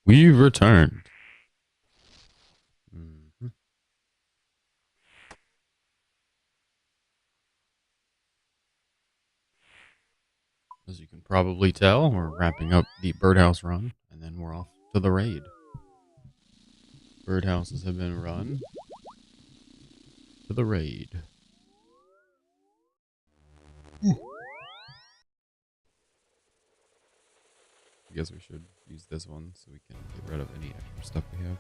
We've returned. Mhm. As you can probably tell, we're wrapping up the birdhouse run, and then we're off to the raid. Birdhouses have been run to the raid. I guess we should use this one so we can get rid of any extra stuff we have.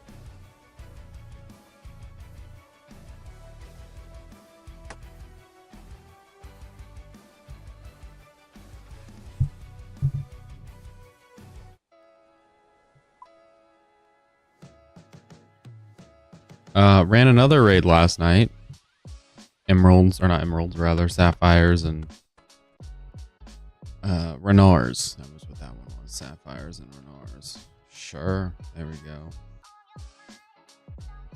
Ran another raid last night. Emeralds, or not emeralds, rather, sapphires and Renars. That was what that one was. Sapphires and Renars. Sure. There we go.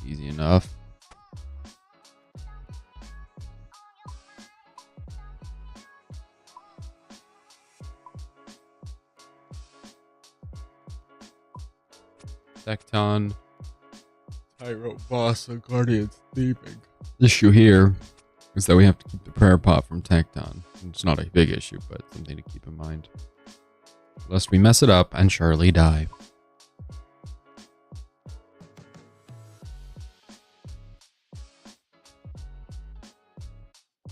Easy enough. Tecton. Tightrope boss and Guardian's thieving. The issue here is that we have to keep the prayer pot from Tecton. It's not a big issue, but something to keep in mind. Lest we mess it up and surely die.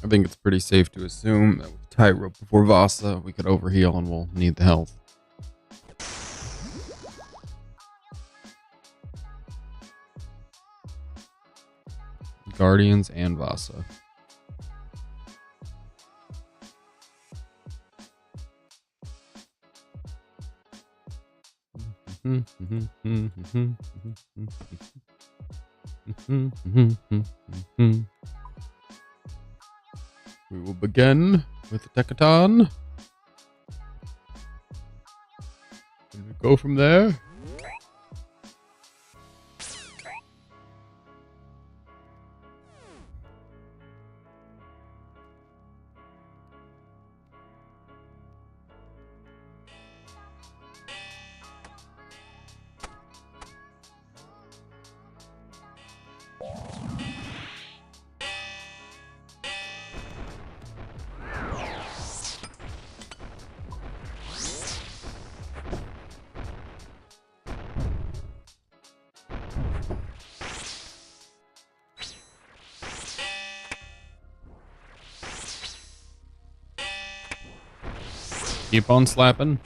I think it's pretty safe to assume that with Tightrope before Vasa, we could overheal and we'll need the health. Guardians and Vasa. We will begin with the Techaton. And we go from there. Keep on slapping.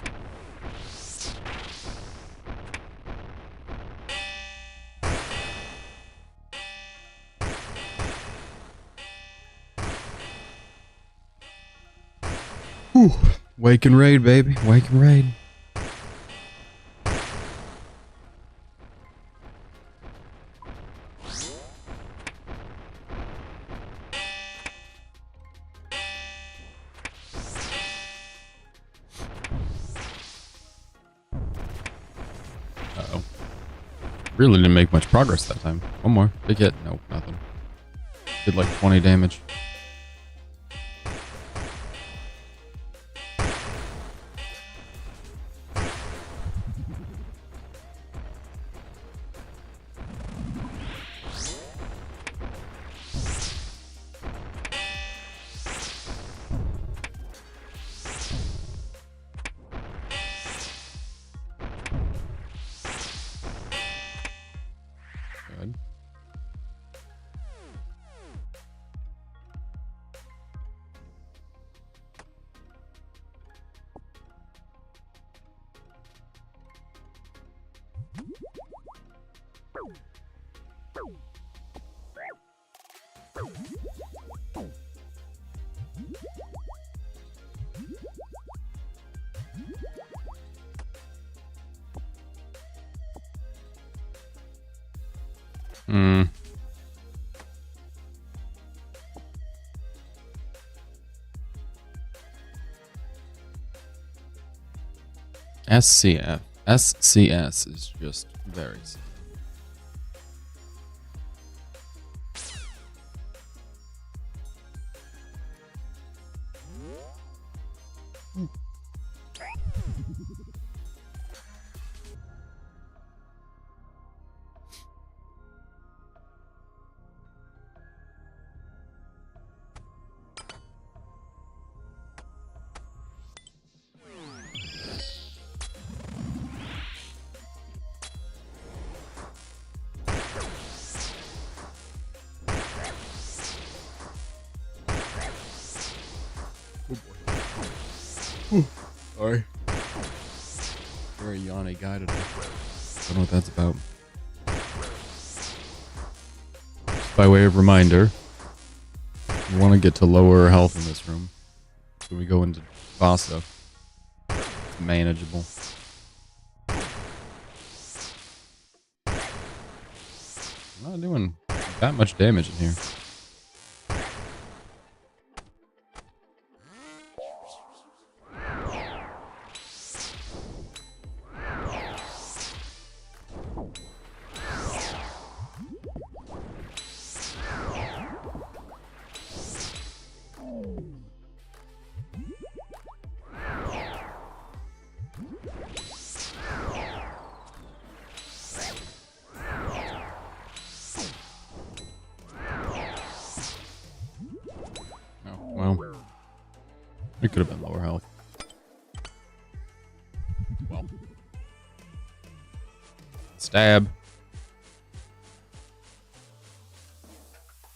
Whew. Wake and raid, baby. Wake and raid. Uh-oh. Really didn't make much progress that time. One more. Big hit. Nope, nothing. Did like 20 damage. Good. Hmm. SCF. SCS is just very simple. Sorry. Very yawny guy today. Don't know what that's about. Just by way of reminder, we want to get to lower health in this room. So we go into Vasa. It's manageable. I'm not doing that much damage in here. Well, it could have been lower health. Well, stab.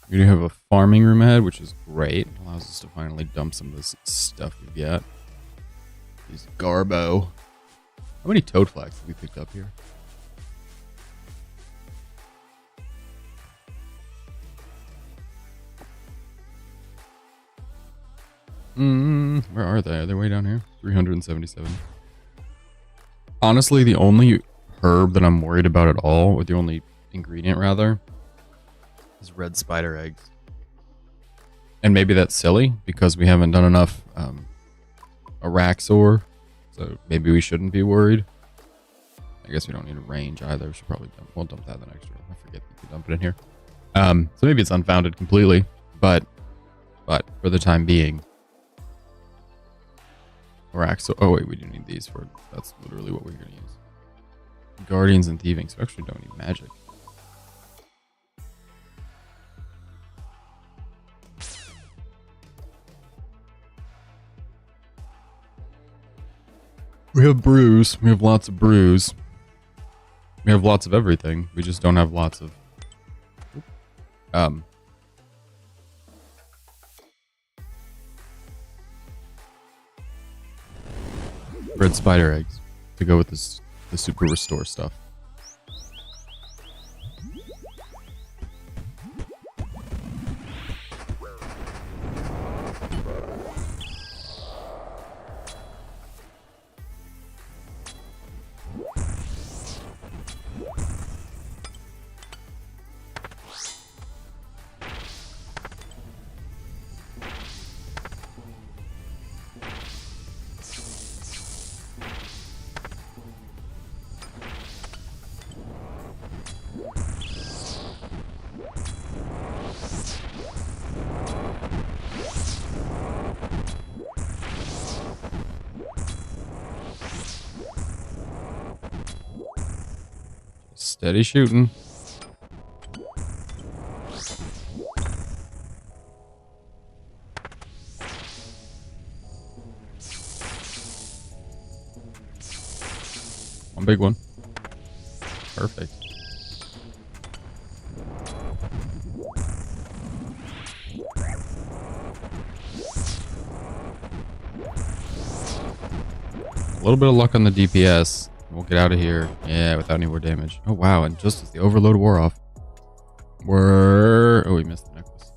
We do have a farming room ahead, which is great. Allows us to finally dump some of this stuff we've got. These garbo. How many toad flags have we picked up here? Where are they? Are they way down here? 377. Honestly, the only herb that I'm worried about at all, or the only ingredient rather, is red spider eggs. And maybe that's silly because we haven't done enough Araxor, so maybe we shouldn't be worried. I guess we don't need a range either. We should probably we'll dump that the next room. I forget you can dump it in here. So maybe it's unfounded completely, but for the time being, Araxor. Oh wait, we do need these for. That's literally what we're gonna use. Guardians and thieving. So we actually don't need magic. We have brews. We have lots of brews. We have lots of everything. We just don't have lots of red spider eggs to go with the super restore stuff. Steady shooting. One big one. Perfect. A little bit of luck on the DPS. We'll get out of here. Yeah, without any more damage. Oh, wow. And just as the overload wore off. Oh, we missed the necklace.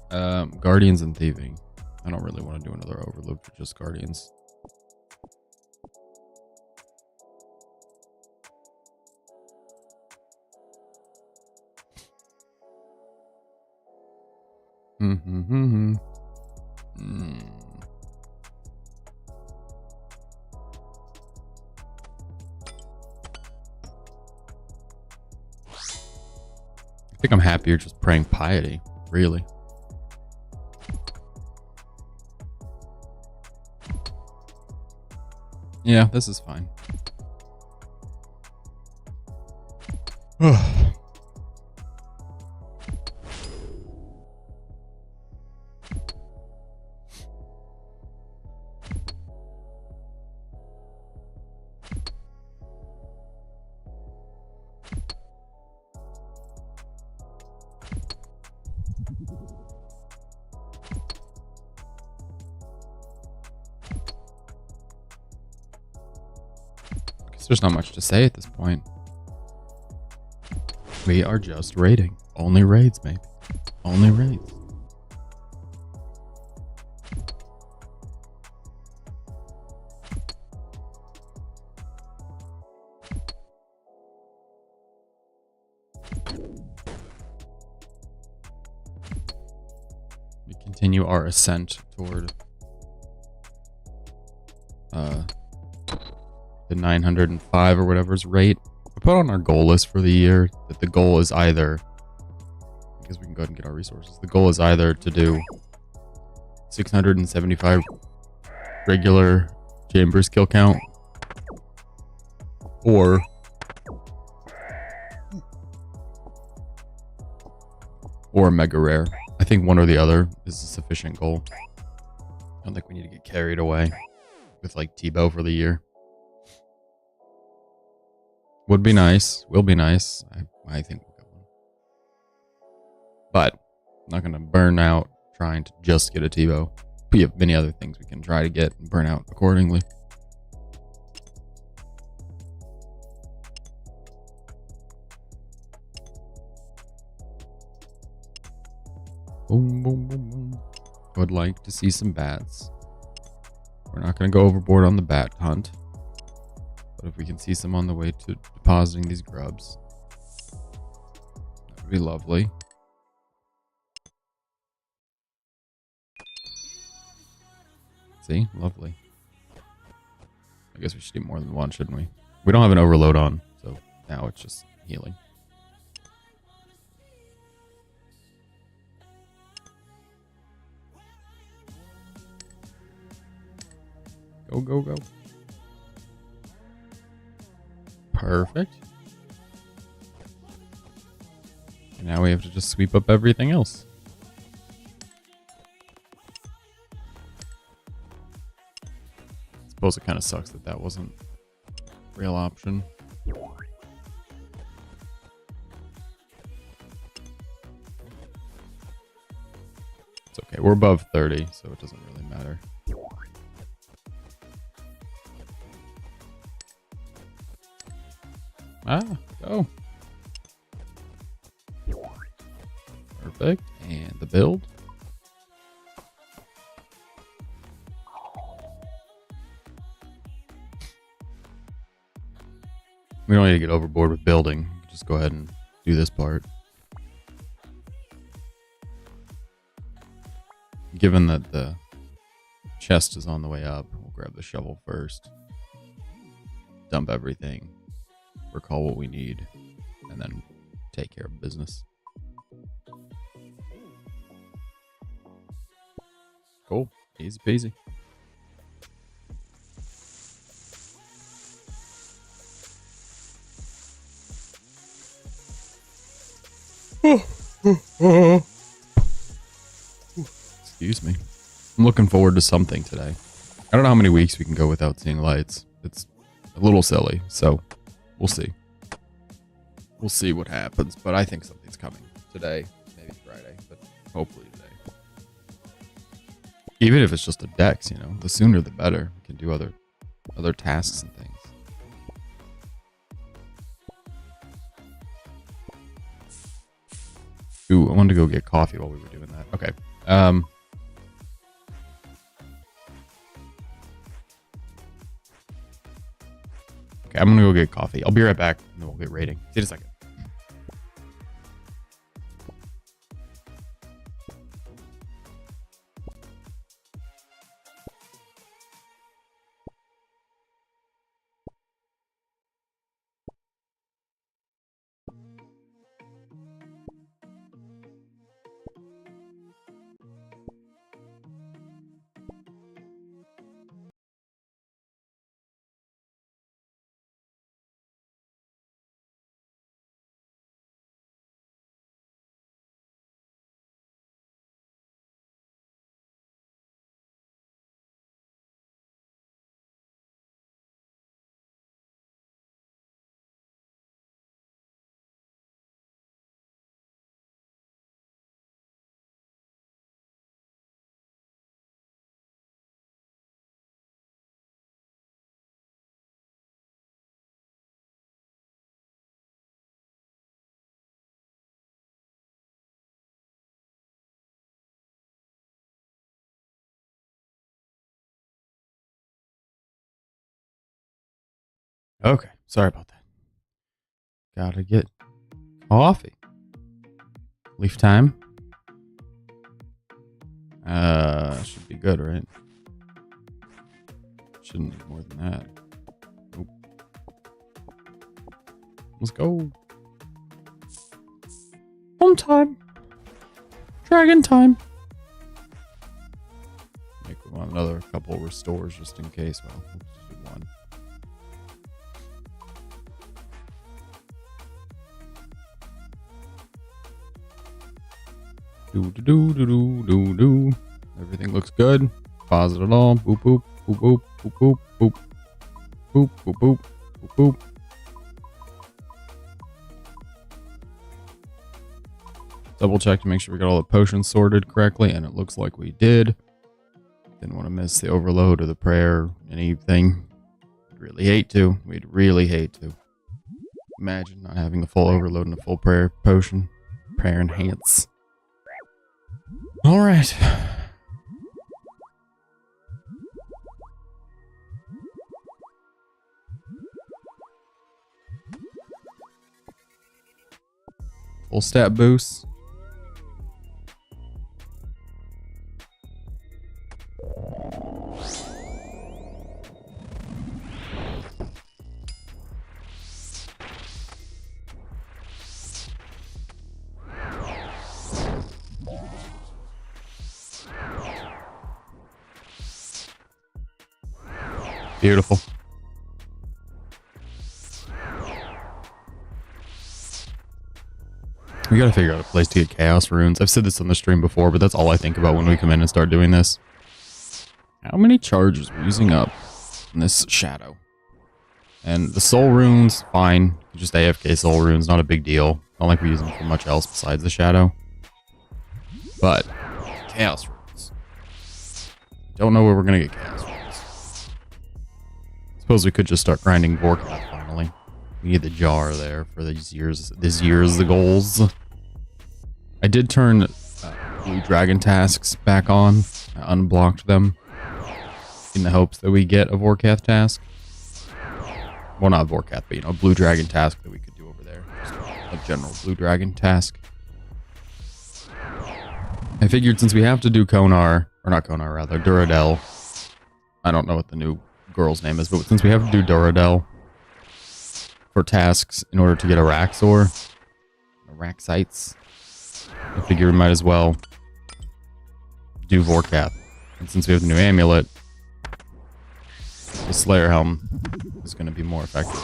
Guardians and thieving. I don't really want to do another overload for just guardians. I think I'm happier just praying piety, really. Yeah, this is fine. guess there's not much to say at this point. We are just raiding. Only raids, maybe. Only raids. We continue our ascent toward the 905 or whatever's rate. I put on our goal list for the year that the goal is either, I guess we can go ahead and get our resources. The goal is either to do 675 regular chambers kill count or mega rare. I think one or the other is a sufficient goal. I don't think we need to get carried away with like Tebow for the year. Would be nice. Will be nice. I think we'll get one. But I'm not going to burn out trying to just get a Tebow. We have many other things we can try to get and burn out accordingly. Boom, boom, boom, boom. I would like to see some bats. We're not going to go overboard on the bat hunt. But if we can see some on the way to depositing these grubs, that would be lovely. See? Lovely. I guess we should do more than one, shouldn't we? We don't have an overload on, so now it's just healing. Go, go, go. Perfect. And now we have to just sweep up everything else. I suppose it kind of sucks that that wasn't a real option. It's okay. We're above 30, so it doesn't really matter. Ah, go. Perfect. And the build. We don't need to get overboard with building. Just go ahead and do this part. Given that the chest is on the way up, we'll grab the shovel first. Dump everything. Recall what we need. And then take care of business. Cool. Easy peasy. Excuse me. I'm looking forward to something today. I don't know how many weeks we can go without seeing lights. It's a little silly, so we'll see. We'll see what happens, but I think something's coming today, maybe Friday, but hopefully today. Even if it's just a dex, you know, the sooner the better. We can do other tasks and things. Ooh, I wanted to go get coffee while we were doing that. Okay. Okay, I'm gonna go get coffee. I'll be right back, and then we'll get raiding. See you in a second. Okay, sorry about that. Gotta get coffee. Leaf time. Should be good, right? Shouldn't need more than that. Nope. Let's go. Home time. Dragon time. Make we want another couple restores just in case. Well, let's just do one. Do. Everything looks good. Pause it at all. Boop boop boop boop boop boop boop boop boop boop boop boop. Double check to make sure we got all the potions sorted correctly, and it looks like we did. Didn't want to miss the overload or the prayer, anything. We'd really hate to. We'd really hate to. Imagine not having a full overload and a full prayer potion. Prayer enhance. All right. Full stat boost. Beautiful. We gotta figure out a place to get chaos runes. I've said this on the stream before, but that's all I think about when we come in and start doing this. How many charges we're using up in this shadow? And the soul runes, fine. Just AFK soul runes, not a big deal. Not like we use them for much else besides the shadow. But chaos runes. Don't know where we're gonna get chaos runes. Suppose we could just start grinding Vorkath finally. We need the jar there for these years. The goals. I did turn blue dragon tasks back on. I unblocked them in the hopes that we get a Vorkath task. Well, not Vorkath, but a blue dragon task that we could do over there. Just a general blue dragon task. I figured since we have to do Konar, or not Konar, rather, Duradel. I don't know what the new girl's name is, but since we have to do Duradel for tasks in order to get a Raxor, Raxites, I figure we might as well do Vorkath. And since we have the new amulet, the Slayer Helm is going to be more effective.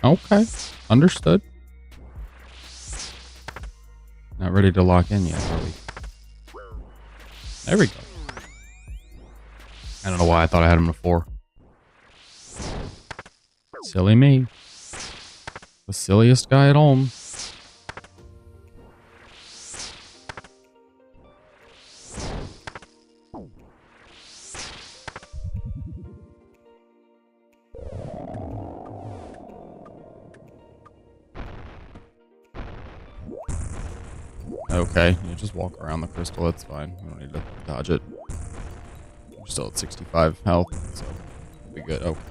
Okay, understood. Not ready to lock in yet, are we? There we go. I don't know why I thought I had him before. Silly me. The silliest guy at home. Okay, you just walk around the crystal, that's fine. We don't need to dodge it. We're still at 65 health, so we'll be good. Okay.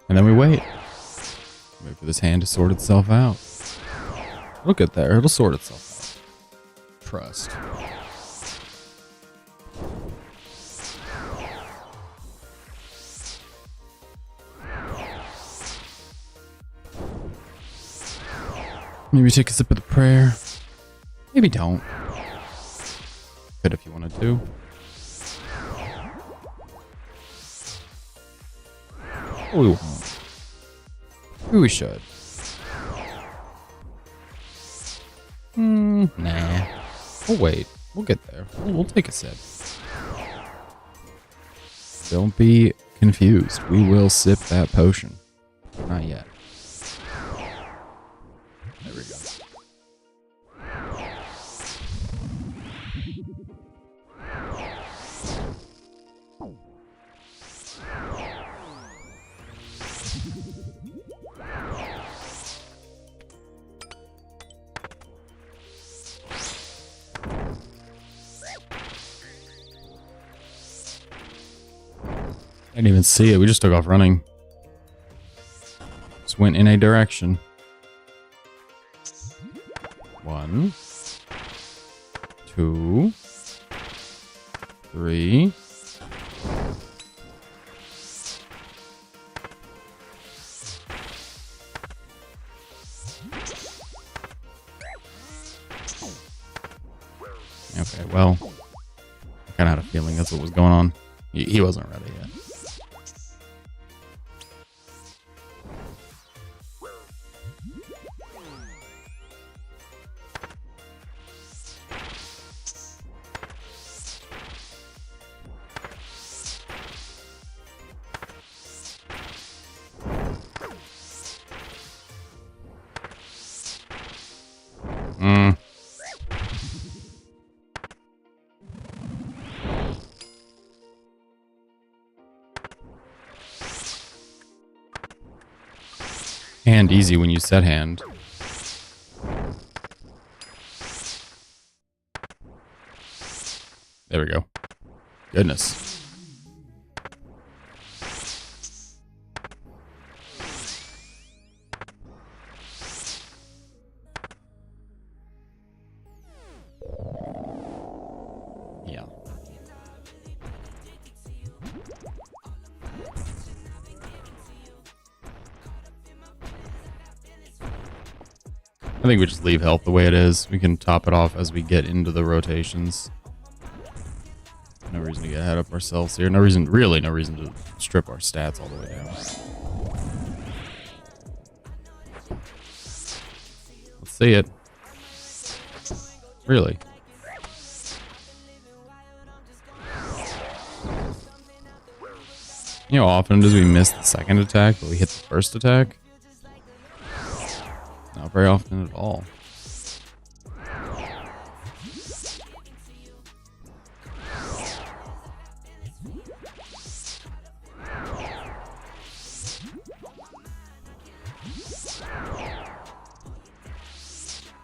And then we wait. Wait for this hand to sort itself out. Look at there, it'll sort itself out. Trust. Maybe take a sip of the prayer. Maybe don't. Could if you wanted to. We won't. Maybe we should. Nah. We'll wait. We'll get there. We'll take a sip. Don't be confused. We will sip that potion. Not yet. There we go. I didn't even see it. We just took off running. Just went in a direction. 1, 2, 3. Okay, well, I kind of had a feeling that's what was going on. He wasn't ready yet. Hand easy when you set hand. There we go. Goodness. Yeah. I think we just leave health the way it is. We can top it off as we get into the rotations. No reason to get ahead of ourselves here. No reason to strip our stats all the way down. Let's see it. Really? You know, how often does we miss the second attack, but we hit the first attack? Not very often at all.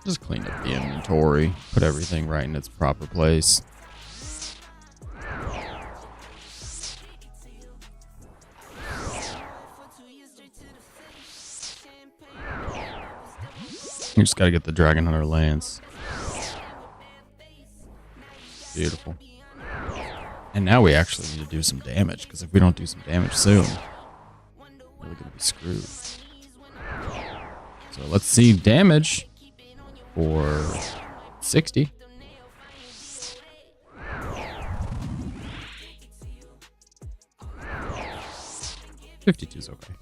Just clean up the inventory, put everything right in its proper place. You just gotta get the Dragon Hunter Lance. Beautiful. And now we actually need to do some damage, because if we don't do some damage soon, we're really gonna be screwed. So let's see damage for 60. $52 is okay.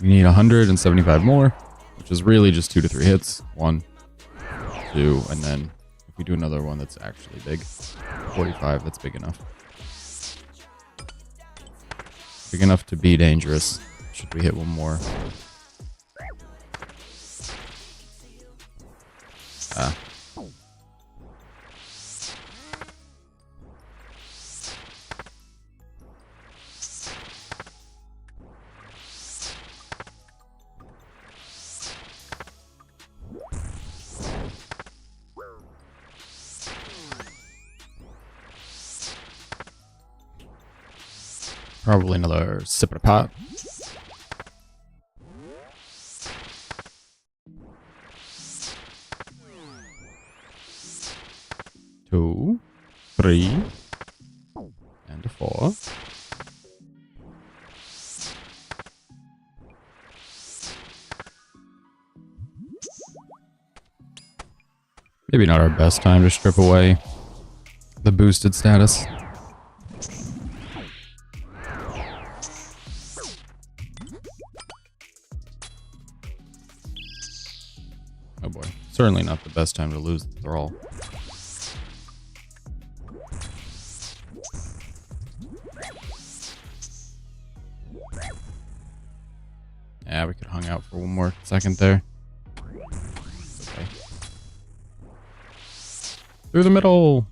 We need 175 more, which is really just 2 to 3 hits. 1, 2, and then if we do another one that's actually big, 45, that's big enough. Big enough to be dangerous. Should we hit one more? Probably another sip of pot. Two, 3, and a 4. Maybe not our best time to strip away the boosted status. Oh boy. Certainly not the best time to lose the thrall. Yeah, we could hung out for one more second there. Okay. Through the middle!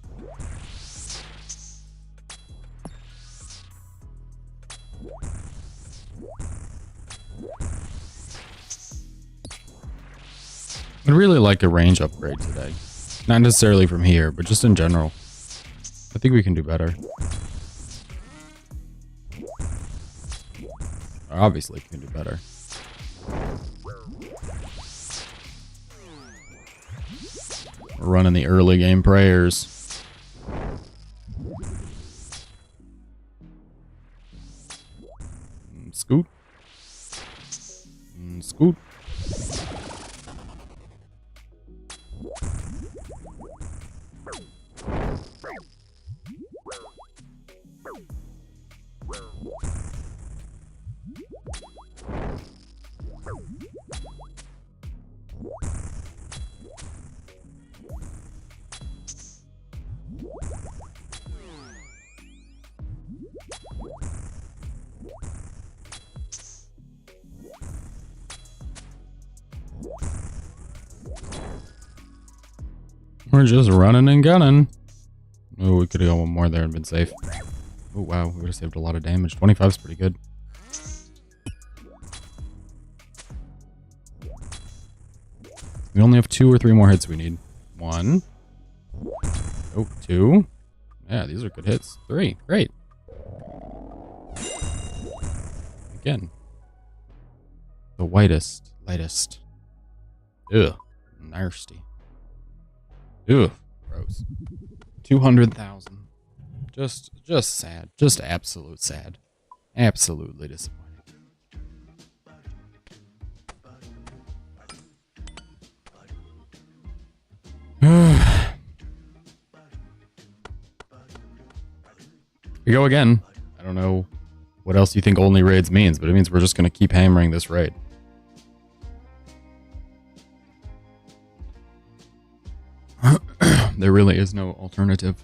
I'd really like a range upgrade today. Not necessarily from here, but just in general. I think we can do better. Obviously, we can do better. We're running the early game prayers. Scoot. Scoot. We're just running and gunning. Oh, we could have got one more there and been safe. Oh, wow. We would have saved a lot of damage. 25 is pretty good. We only have 2 or 3 more hits we need. 1. Oh, 2. Yeah, these are good hits. 3. Great. Again. The whitest, lightest. Ugh. Nasty. Ugh. Gross. 200,000. Just sad. Just absolute sad. Absolutely disappointing. We go again. I don't know what else you think OnlyRaids means, but it means we're just going to keep hammering this raid. There really is no alternative.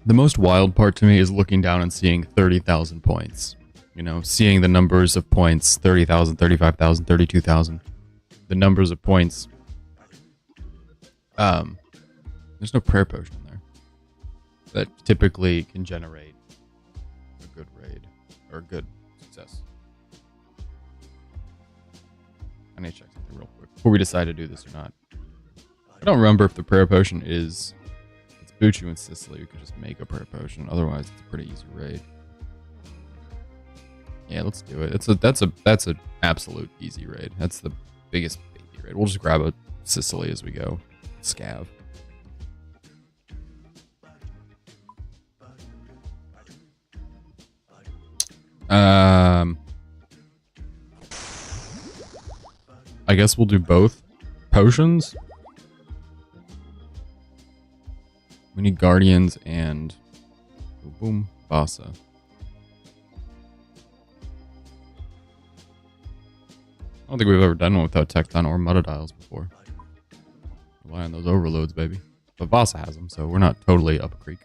The most wild part to me is looking down and seeing 30,000 points. You know, seeing the numbers of points, 30,000, 35,000, 32,000. The numbers of points. There's no prayer potion there. That typically can generate a good raid. Or a good success. I need to check something real quick before we decide to do this or not. I don't remember if the prayer potion is... It's Buchu and Sicily. We could just make a prayer potion. Otherwise, it's a pretty easy raid. Yeah, let's do it. That's an absolute easy raid. That's the biggest baby raid. We'll just grab a Sicily as we go. Scav. I guess we'll do both potions. We need Guardians and boom, Vasa. I don't think we've ever done one without Tecton or Mudadiles before. Rely on those overloads, baby. But Vasa has them, so we're not totally up a creek.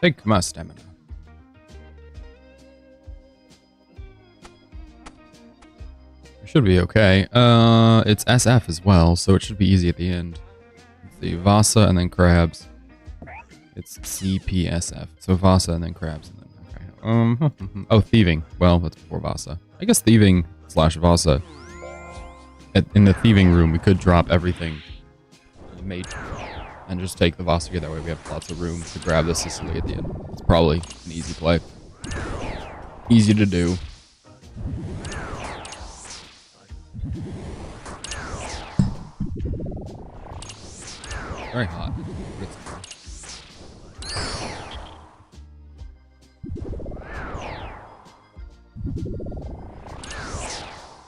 Take my stamina. We should be okay. It's SF as well, so it should be easy at the end. Let's see, Vasa and then crabs. It's CPSF. So Vasa and then crabs and then okay. Oh, thieving. Well, that's before Vasa. I guess thieving / Vasa. In the thieving room, we could drop everything in the mage and just take the Vasa here. That way we have lots of room to grab the Sicily at the end. It's probably an easy play. Easy to do. Very hot.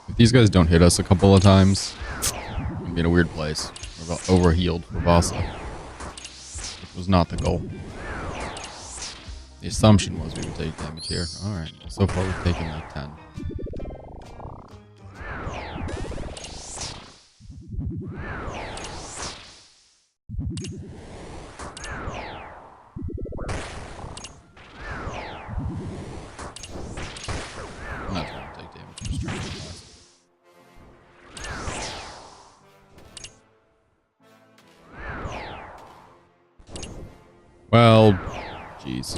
If these guys don't hit us a couple of times, we'll be in a weird place. overhealed for Vasa. Which was not the goal. The assumption was we would take damage here. Alright, so far we've taken like 10. I'm not trying to take damage, I'm just trying to get past. Well, jeez.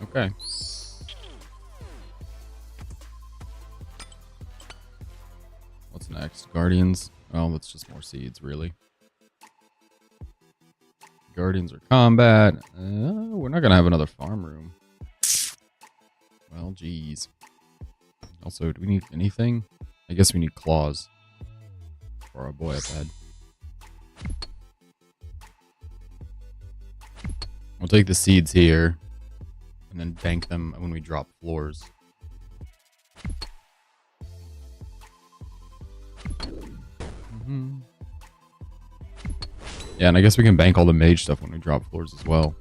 Okay. What's next? Guardians? Oh, that's just more seeds, really. Guardians or combat. We're not going to have another farm room. Well, geez. Also, do we need anything? I guess we need claws for our boy up ahead. We'll take the seeds here and then bank them when we drop floors. Yeah, and I guess we can bank all the mage stuff when we drop floors as well.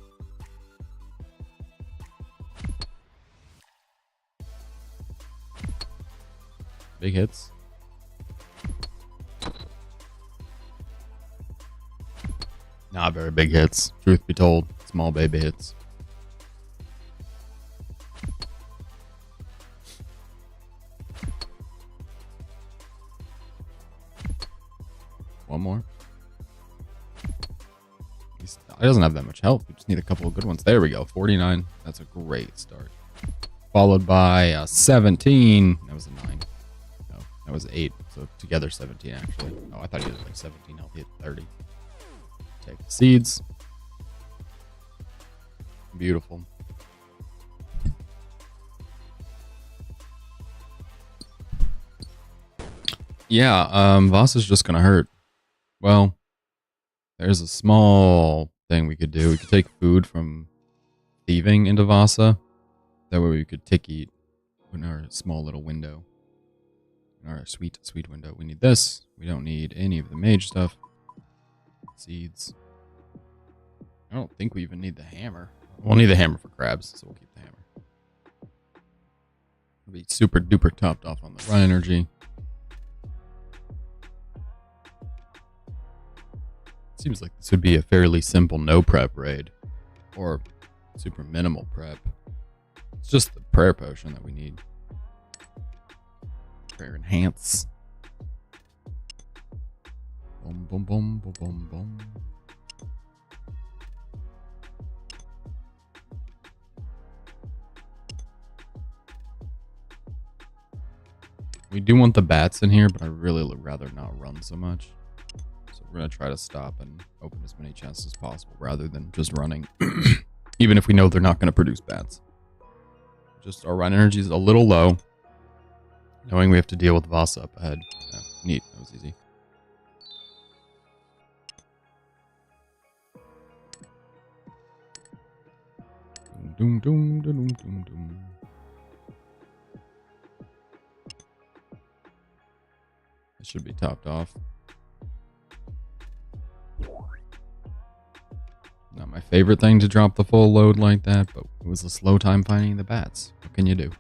Big hits. Not very big hits. Truth be told, small baby hits. One more. He doesn't have that much health. We just need a couple of good ones. There we go. 49. That's a great start. Followed by 17. That was a 9. No, that was 8. So together 17 actually. Oh, I thought he had like 17 health. He had 30. Take the seeds. Beautiful. Yeah, Vasa's just gonna hurt. Well, there's a small thing we could do. We could take food from thieving into Vasa. That way we could tick eat in our small little window. In our sweet, sweet window. We need this. We don't need any of the mage stuff. Seeds. I don't think we even need the hammer. We'll need the hammer for crabs, so we'll keep the hammer. We'll be super duper topped off on the run energy. Seems like this would be a fairly simple no prep raid. Or super minimal prep. It's just the prayer potion that we need. Prayer enhance. Boom, boom, boom, boom, boom, boom. We do want the bats in here, but I really would rather not run so much. So we're going to try to stop and open as many chests as possible rather than just running. Even if we know they're not going to produce bats. Just our run energy is a little low. Knowing we have to deal with Vasa up ahead. Yeah, neat. That was easy. Doom, doom, doom, doom, doom. It should be topped off. Not my favorite thing to drop the full load like that, but it was a slow time finding the bats. What can you do?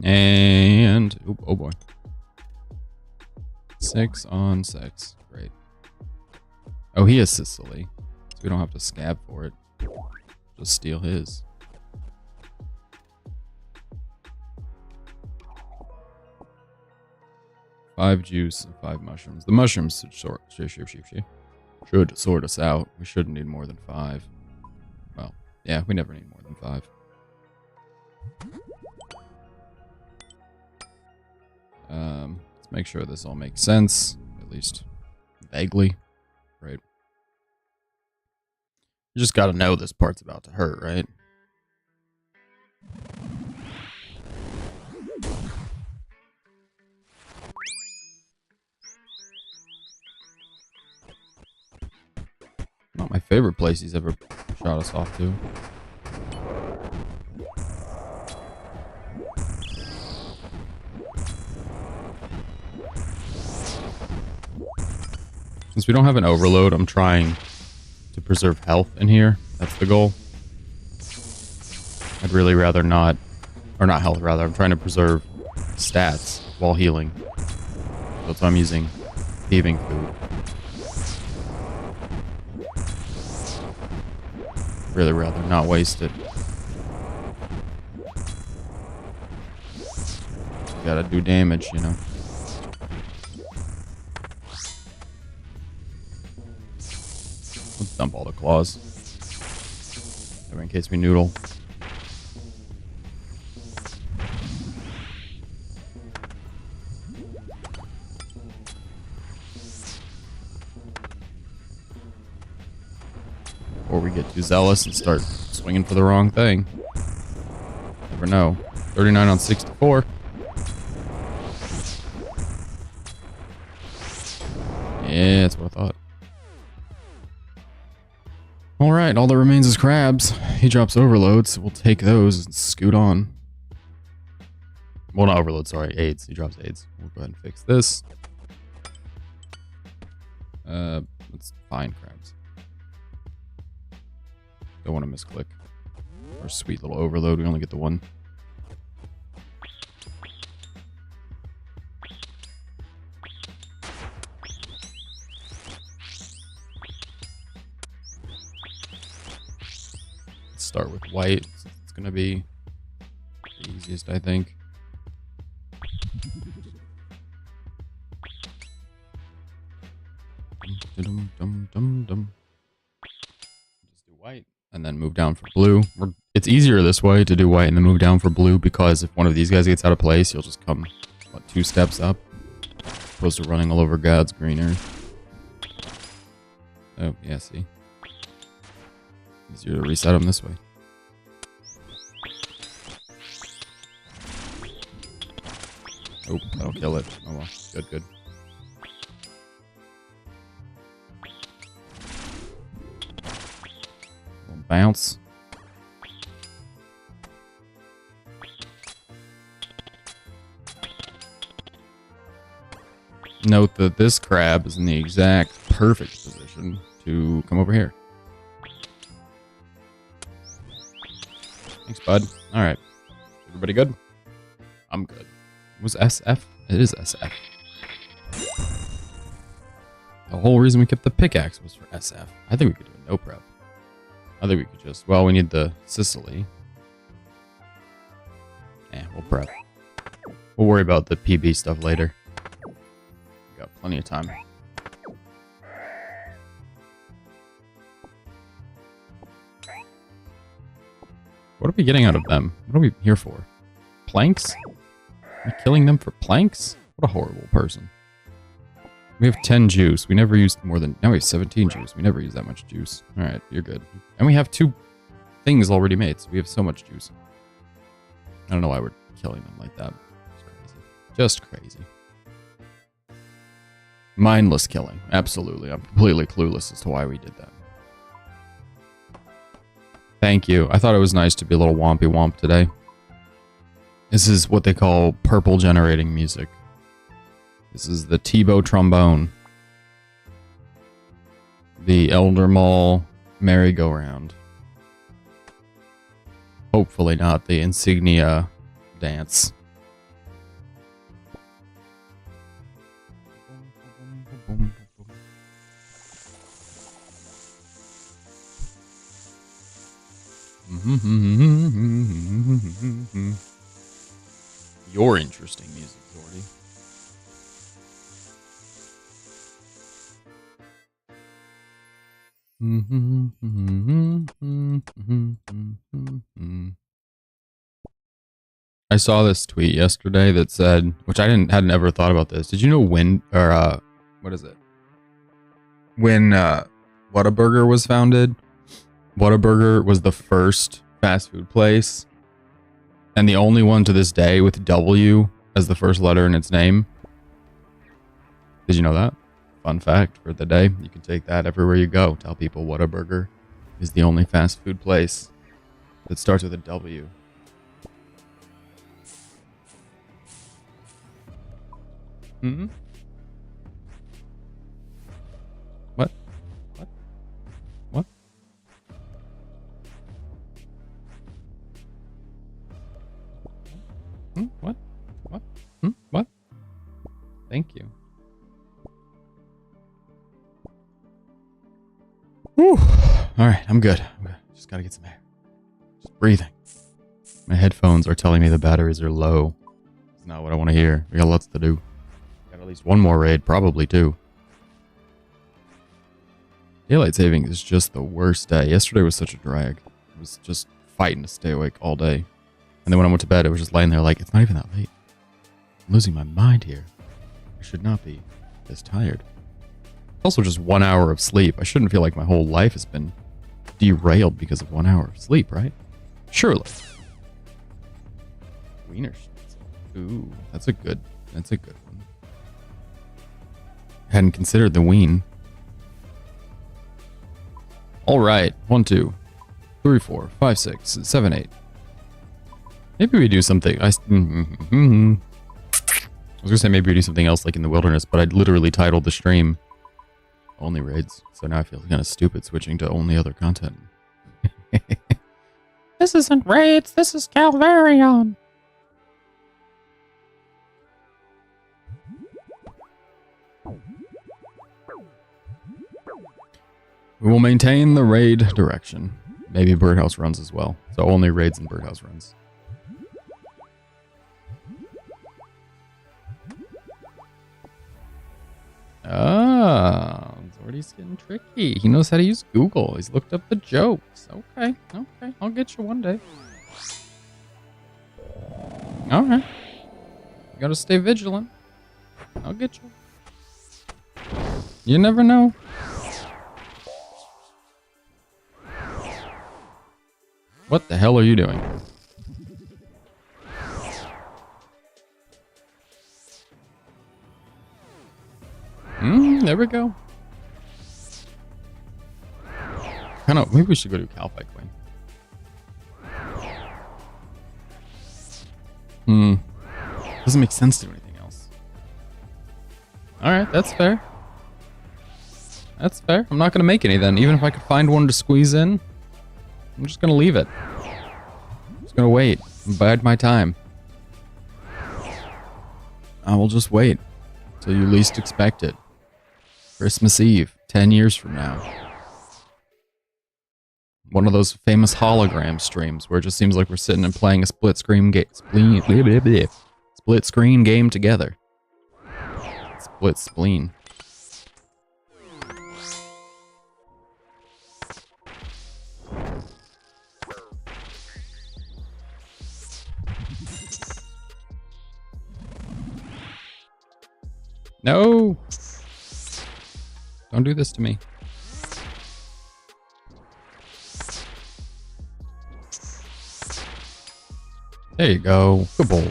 And oh boy. 6 on 6. Great. Oh, he has Sicily. So we don't have to scab for it. Just steal his. Five juice and 5 mushrooms. The mushrooms should sort us out. We shouldn't need more than 5. Well, yeah, we never need more than 5. Let's make sure this all makes sense, at least vaguely. Right. You just got to know this part's about to hurt, right? favorite place he's ever shot us off to. Since we don't have an overload, I'm trying to preserve health in here. That's the goal. I'd really rather not, or not health rather, I'm trying to preserve stats while healing. That's why I'm using thieving food. Really rather not waste it. Gotta do damage, you know. Let's dump all the claws. In case we noodle. Or we get too zealous and start swinging for the wrong thing. Never know. 39 on 64. Yeah, that's what I thought. Alright, all that remains is crabs. He drops overloads, so we'll take those and scoot on. Well, not overload, sorry, aids. He drops aids. We'll go ahead and fix this. Let's find crabs. Don't want to misclick. Our sweet little overload, we only get the one. Start with white. It's gonna be the easiest, I think. Just do white and then move down for blue. It's easier this way to do white and then move down for blue because if one of these guys gets out of place, you'll just come, what, 2 steps up, opposed to running all over God's green earth. Oh, yeah, see? Easier to reset them this way. Oh, that'll kill it. Oh well, good, good. Little bounce. Note that this crab is in the exact perfect position to come over here. Thanks, bud. Alright. Everybody good? I'm good. Was SF? It is SF. The whole reason we kept the pickaxe was for SF. I think we could do a no prep. I think we could just... Well, we need the Sicily. We'll prep. We'll worry about the PB stuff later. We got plenty of time. What are we getting out of them? What are we here for? Planks? Are we killing them for planks? What a horrible person. We have 10 juice. We never used more than... Now we have 17 juice. We never use that much juice. Alright, you're good. And we have 2 things already made, so we have so much juice. I don't know why we're killing them like that. It's crazy. Just crazy. Mindless killing. Absolutely. I'm completely clueless as to why we did that. Thank you. I thought it was nice to be a little wompy womp today. This is what they call purple generating music. This is the Tebow trombone. The Elder Mall merry-go-round. Hopefully not the insignia dance. Your interesting music, Jordy. I saw this tweet yesterday that said, which I hadn't ever thought about this. Did you know when, or what is it? When Whataburger was founded, Whataburger was the first fast food place and the only one to this day with W as the first letter in its name. Did you know that? Fun fact for the day, you can take that everywhere you go. Tell people Whataburger is the only fast food place that starts with a W. Hmm? What? What? What? What? What? What? Thank you. Whew. Alright, I'm good. Just gotta get some air. Just breathing. My headphones are telling me the batteries are low. It's not what I want to hear. We got lots to do. Got at least one more raid, probably two. Daylight savings is just the worst day. Yesterday was such a drag. I was just fighting to stay awake all day. And then when I went to bed, I was just laying there like, it's not even that late. I'm losing my mind here. I should not be this tired. Also just 1 hour of sleep. I shouldn't feel like my whole life has been derailed because of 1 hour of sleep, right? Surely. Wiener Schnitzel. Ooh, that's a good one. Hadn't considered the wien. All right, 1, 2, 3, 4, 5, 6, 7, 8. Maybe we do something. I was gonna say maybe we do something else like in the wilderness, but I'd literally titled the stream OnlyRaids, so now I feel kind of stupid switching to only other content. This isn't raids, this is Calvarion. We will maintain the raid direction. Maybe birdhouse runs as well. So only raids and birdhouse runs. Ah, Zordy's getting tricky. He knows how to use Google. He's looked up the jokes. Okay, okay. I'll get you one day. Alright. You gotta stay vigilant. I'll get you. You never know. What the hell are you doing? There we go. Maybe we should go to Calpec Wing. Doesn't make sense to do anything else. Alright, that's fair. That's fair. I'm not gonna make any then. Even if I could find one to squeeze in, I'm just gonna leave it. I'm just gonna wait and bide my time. I will just wait till you least expect it. Christmas Eve, 10 years from now. One of those famous hologram streams where it just seems like we're sitting and playing a split screen game together. Split spleen. No! Don't do this to me. There you go. Good boy.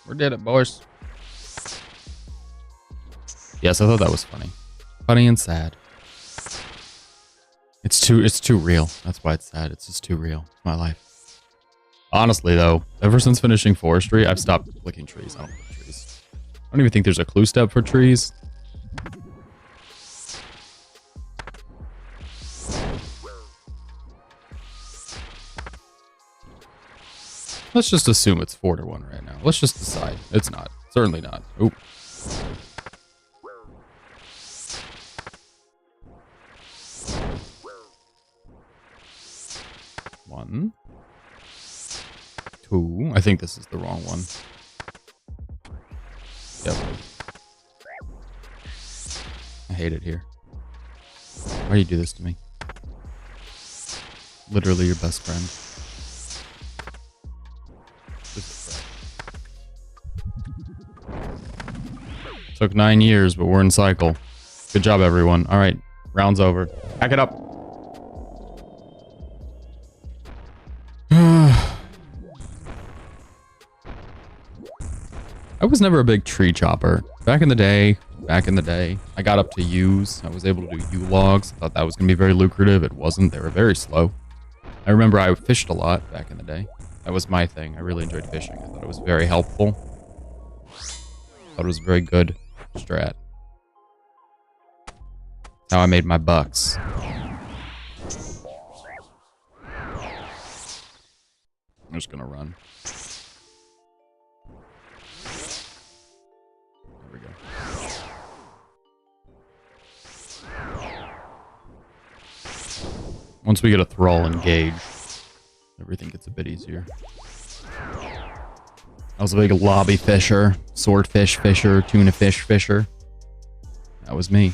We did it, boys. Yes, I thought that was funny. Funny and sad. It's too real. That's why it's sad. It's just too real. My life. Honestly, though, ever since finishing forestry, I've stopped clicking trees. I don't click trees. I don't even think there's a clue step for trees. Let's just assume it's 4-1 right now. Let's just decide. It's not. Certainly not. Oop. One. Two. I think this is the wrong one. Yep. I hate it here. Why do you do this to me? Literally your best friend. Took 9 years, but we're in cycle. Good job, everyone. All right, round's over. Pack it up. I was never a big tree chopper. Back in the day, back in the day. I got up to U's. I was able to do U logs. I thought that was going to be very lucrative. It wasn't. They were very slow. I remember I fished a lot back in the day. That was my thing. I really enjoyed fishing. I thought it was very helpful. I thought it was a very good strat. That's how I made my bucks. I'm just gonna run. There we go. Once we get a thrall engaged, everything gets a bit easier. I was a big lobby fisher, swordfish fisher, tuna fish fisher. That was me.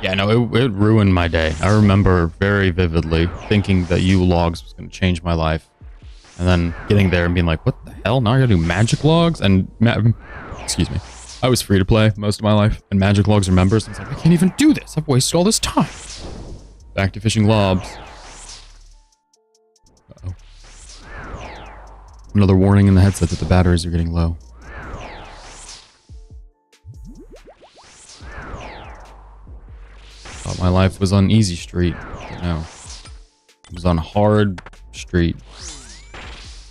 Yeah, no, it ruined my day. I remember very vividly thinking that U logs was going to change my life. And then getting there and being like, what the hell? Now I gotta do magic logs? And, excuse me. I was free to play most of my life. And magic logs are members. And it's like, I can't even do this. I've wasted all this time. Back to fishing lobs. Uh-oh. Another warning in the headset that the batteries are getting low. Thought my life was on easy street, but no. It was on hard street.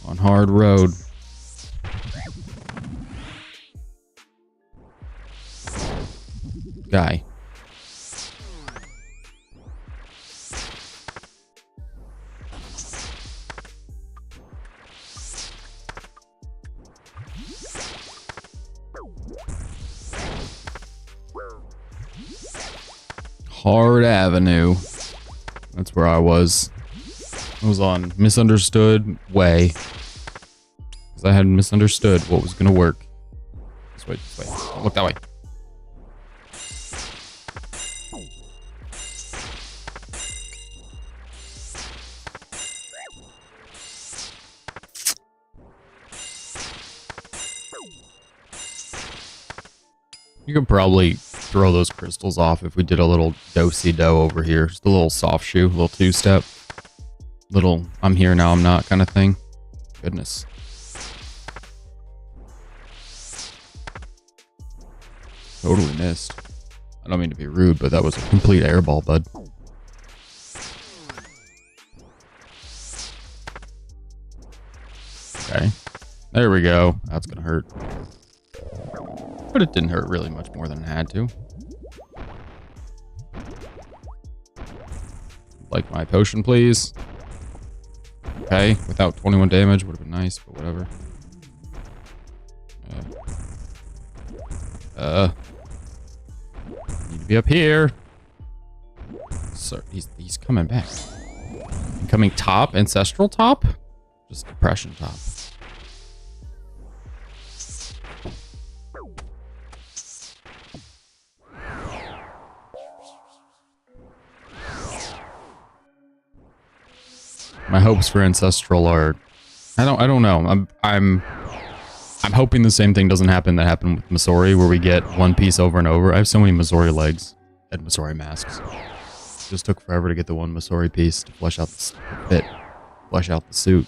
On hard road. Guy. Hard Avenue. That's where I was. I was on Misunderstood Way. Because I had misunderstood what was going to work. This way, this way. Don't look that way. You could probably throw those crystals off if we did a little do-si-do over here. Just a little soft shoe, a little two-step. Little I'm here now I'm not kind of thing. Goodness. Totally missed. I don't mean to be rude, but that was a complete airball, bud. Okay. There we go. That's gonna hurt. But it didn't hurt really much more than it had to. Like my potion, please. Okay, without 21 damage would have been nice, but whatever. Need to be up here. So he's coming back. Incoming top, ancestral top, just depression top. My hopes for ancestral are, I don't know. I'm hoping the same thing doesn't happen that happened with Masori, where we get one piece over and over. I have so many Masori legs and Masori masks. It just took forever to get the one Masori piece to flesh out the fit, flesh out the suit.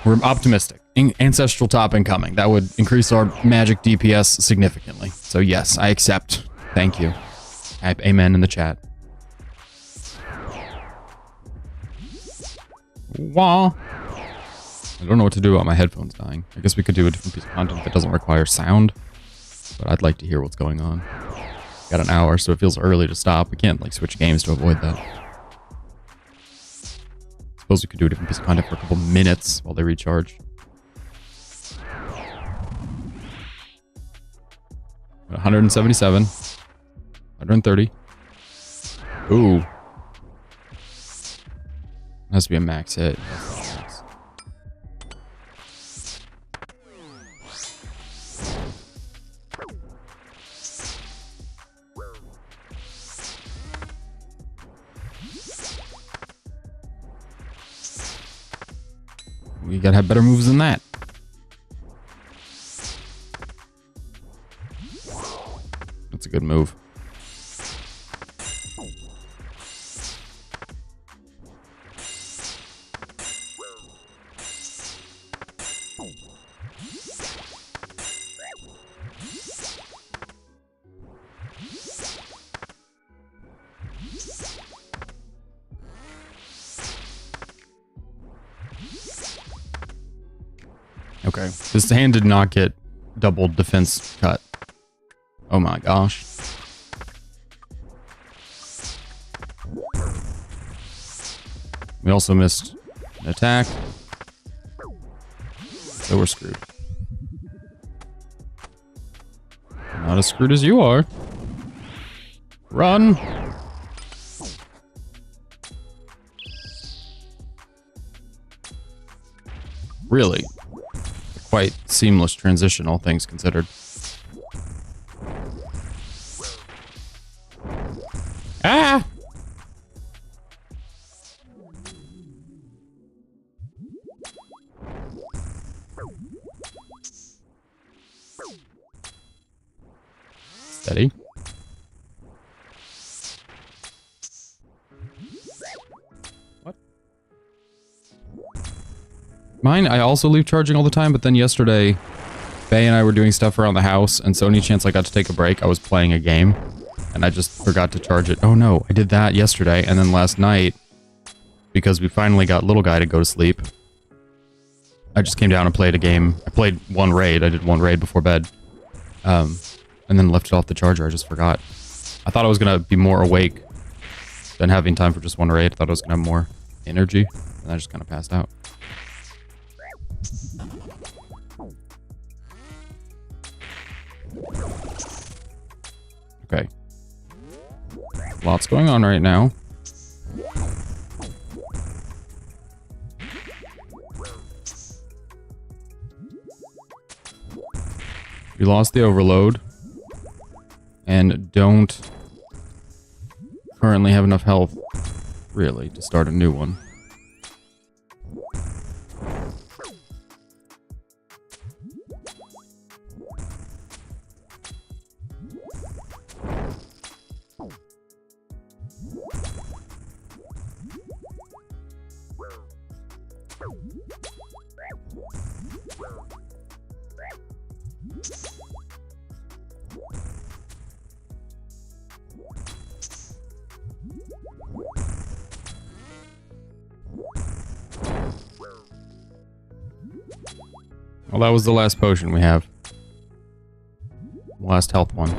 We're optimistic. Ancestral top incoming. That would increase our magic DPS significantly. So yes, I accept. Thank you. Type amen in the chat. Wah. I don't know what to do about my headphones dying. I guess we could do a different piece of content that doesn't require sound. But I'd like to hear what's going on. Got an hour, so it feels early to stop. We can't like switch games to avoid that. Suppose we could do a different piece of content for a couple minutes while they recharge. 177. 130. Ooh. Has to be a max hit. We gotta have better moves than that. That's a good move. Okay. This hand did not get double defense cut. Oh my gosh. We also missed an attack. So we're screwed. Not as screwed as you are. Run! Really? Quite seamless transition, all things considered. Ah! Steady. What? Mine, I also leave charging all the time, but then yesterday, Faye and I were doing stuff around the house, and so any chance I got to take a break, I was playing a game, and I just forgot to charge it. Oh no, I did that yesterday, and then last night, because we finally got little guy to go to sleep, I just came down and played a game. I played one raid. I did one raid before bed. And then left it off the charger. I just forgot. I thought I was going to be more awake than having time for just one raid. I thought I was going to have more energy. And I just kind of passed out. Okay. Lots going on right now. We lost the overload. And don't currently have enough health, really, to start a new one. Well, that was the last potion we have. Last health one.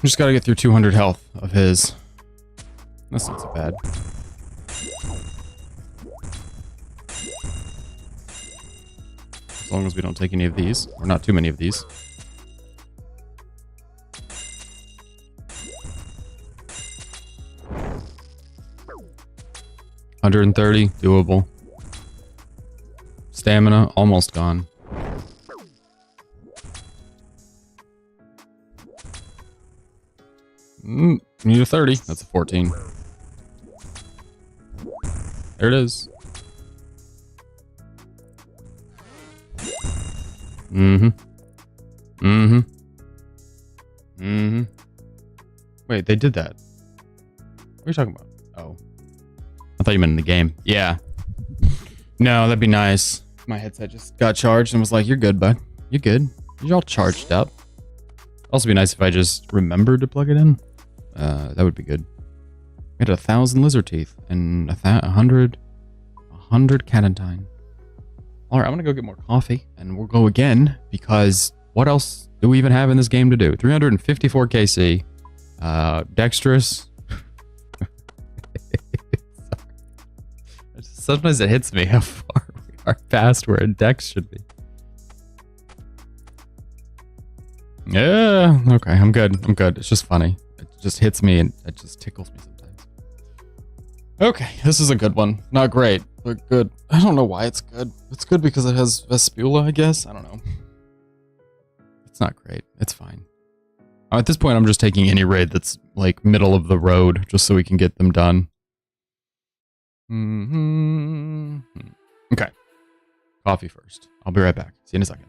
Just gotta get through 200 health of his. That's not so bad. As long as we don't take any of these. Or not too many of these. $130, doable. Stamina, almost gone. Need a 30. That's a 14. There it is. Wait, they did that. What are you talking about? Oh. I thought you meant in the game. Yeah. No, that'd be nice. My headset just got charged and was like, you're good, bud. You're good. You're all charged up. Also be nice if I just remembered to plug it in. That would be good. We had 1,000 lizard teeth and 100 catentine. Alright, I'm gonna go get more coffee and we'll go again because what else do we even have in this game to do? 354 KC. Dexterous. Sometimes it hits me how far we are past where a dex should be. Yeah, okay, I'm good. I'm good. It's just funny. It just hits me and it just tickles me sometimes. Okay, this is a good one. Not great, but good. I don't know why it's good. It's good because it has Vespula, I guess. I don't know. It's not great. It's fine. At this point, I'm just taking any raid that's like middle of the road just so we can get them done. Okay. Coffee first. I'll be right back. See you in a second.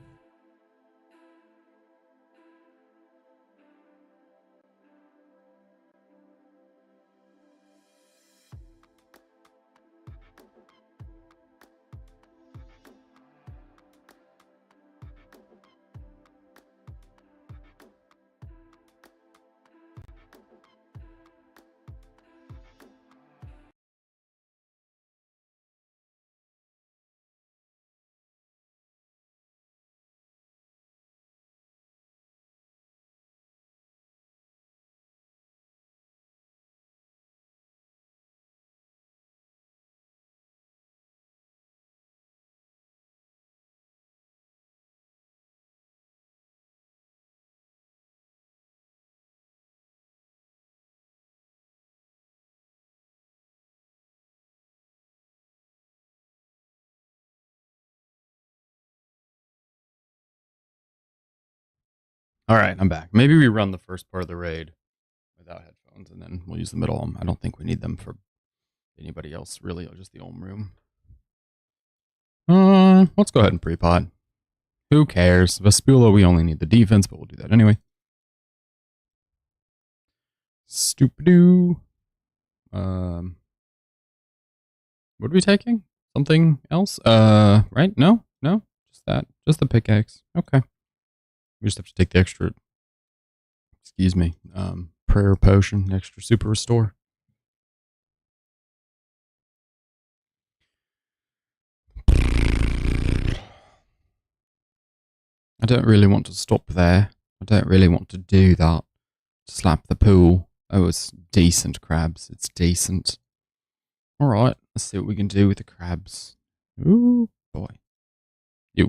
All right, I'm back. Maybe we run the first part of the raid without headphones, and then we'll use the middle. I don't think we need them for anybody else, really, or just the Ohm room. Let's go ahead and pre-pot. Who cares? Vespula, we only need the defense, but we'll do that anyway. Stupidoo. What are we taking? Something else? Right? No? No? Just that. Just the pickaxe. Okay. We just have to take the extra, excuse me, prayer potion, extra super restore. I don't really want to stop there. I don't really want to do that. Slap the pool. Oh, it's decent, crabs. It's decent. Alright, let's see what we can do with the crabs. Ooh, boy. You.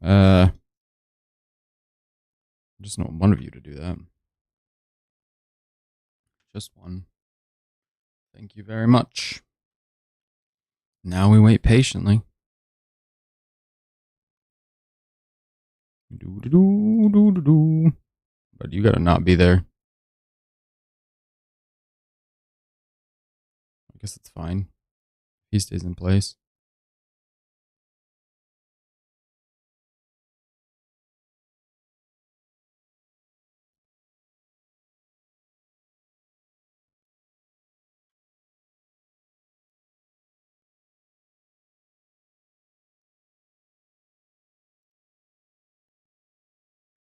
I just want one of you to do that. Just one. Thank you very much. Now we wait patiently. But you gotta not be there. I guess it's fine. He stays in place.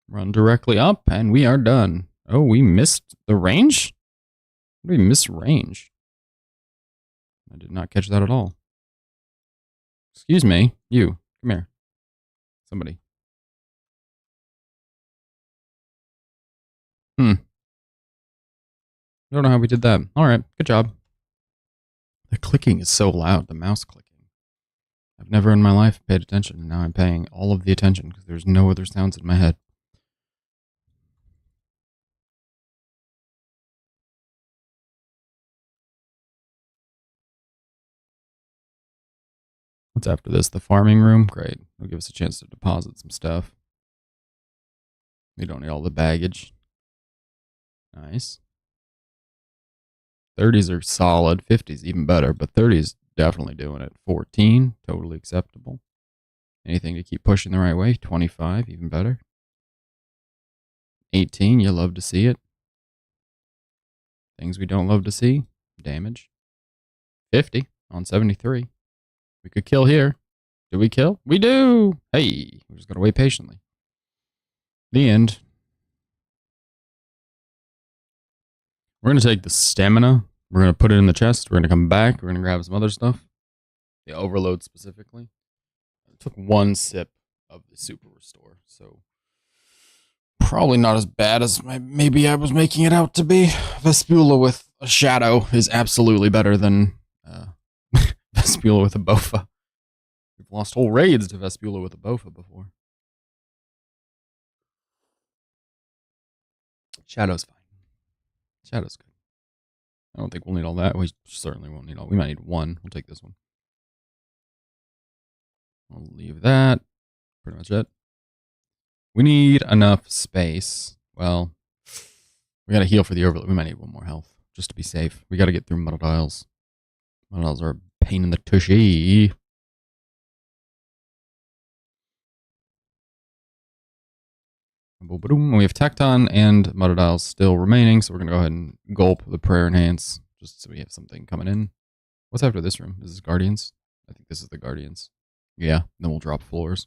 Run directly up, and we are done. Oh, we missed the range? What did we miss range? I did not catch that at all. Excuse me. You. Come here. Somebody. I don't know how we did that. Alright, good job. The clicking is so loud, the mouse clicking. I've never in my life paid attention, and now I'm paying all of the attention because there's no other sounds in my head. What's after this? The farming room? Great. It'll give us a chance to deposit some stuff. We don't need all the baggage. Nice. 30s are solid. 50s even better, but 30s definitely doing it. 14, totally acceptable. Anything to keep pushing the right way. 25, even better. 18, you love to see it. Things we don't love to see. Damage. 50 on 73. We could kill here. Do we kill? We do! Hey, we're just going to wait patiently. The end. We're going to take the stamina. We're going to put it in the chest. We're going to come back. We're going to grab some other stuff. The overload specifically. I took one sip of the super restore, so probably not as bad as maybe I was making it out to be. Vespula with a shadow is absolutely better than Vespula with a Bofa. We've lost whole raids to Vespula with a Bofa before. Shadow's fine. Shadow's good. I don't think we'll need all that. We certainly won't need all. We might need one. We'll take this one. I'll leave that. Pretty much it. We need enough space. Well, we got to heal for the overload. We might need one more health just to be safe. We got to get through Muddle Dials. Muddle Dials are a pain in the tushy. We have Tecton and Muddle Dials still remaining, so we're going to go ahead and gulp the Prayer Enhance just so we have something coming in. What's after this room? Is this Guardians? I think this is the Guardians. Yeah, then we'll drop floors.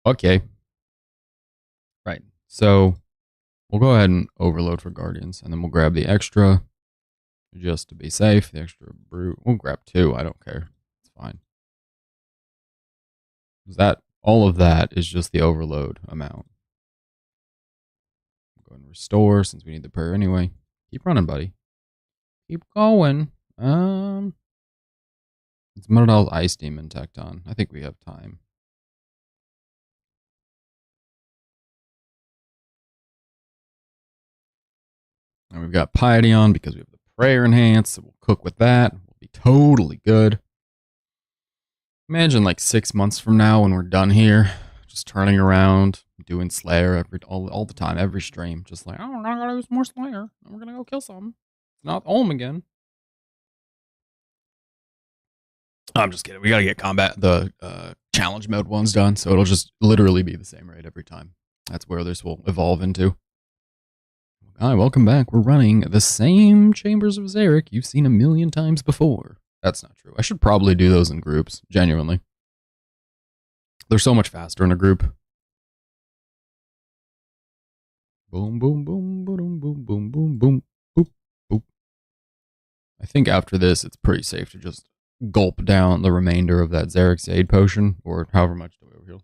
Okay. Right. So we'll go ahead and overload for Guardians, and then we'll grab the extra just to be safe. The extra brute. We'll grab two. I don't care. It's fine. All of that is just the overload amount. Go ahead and restore since we need the prayer anyway. Keep running, buddy. Keep going. It's Monodol's Ice Demon Tecton. I think we have time. And we've got Piety on because we have the prayer enhance. We'll cook with that. We'll be totally good. Imagine like 6 months from now when we're done here, just turning around, doing Slayer all the time, every stream. Just like, oh, we're not gonna do some more Slayer. We're gonna go kill some. It's not home again. I'm just kidding. We gotta get the challenge mode ones done, so it'll just literally be the same raid every time. That's where this will evolve into. Hi, welcome back. We're running the same Chambers of Zarek you've seen a million times before. That's not true. I should probably do those in groups, genuinely. They're so much faster in a group. Boom, boom, boom, boom, boom, boom, boom, boom, boop, boop. I think after this, it's pretty safe to just gulp down the remainder of that Zarek's Aid potion, or however much do we overheal.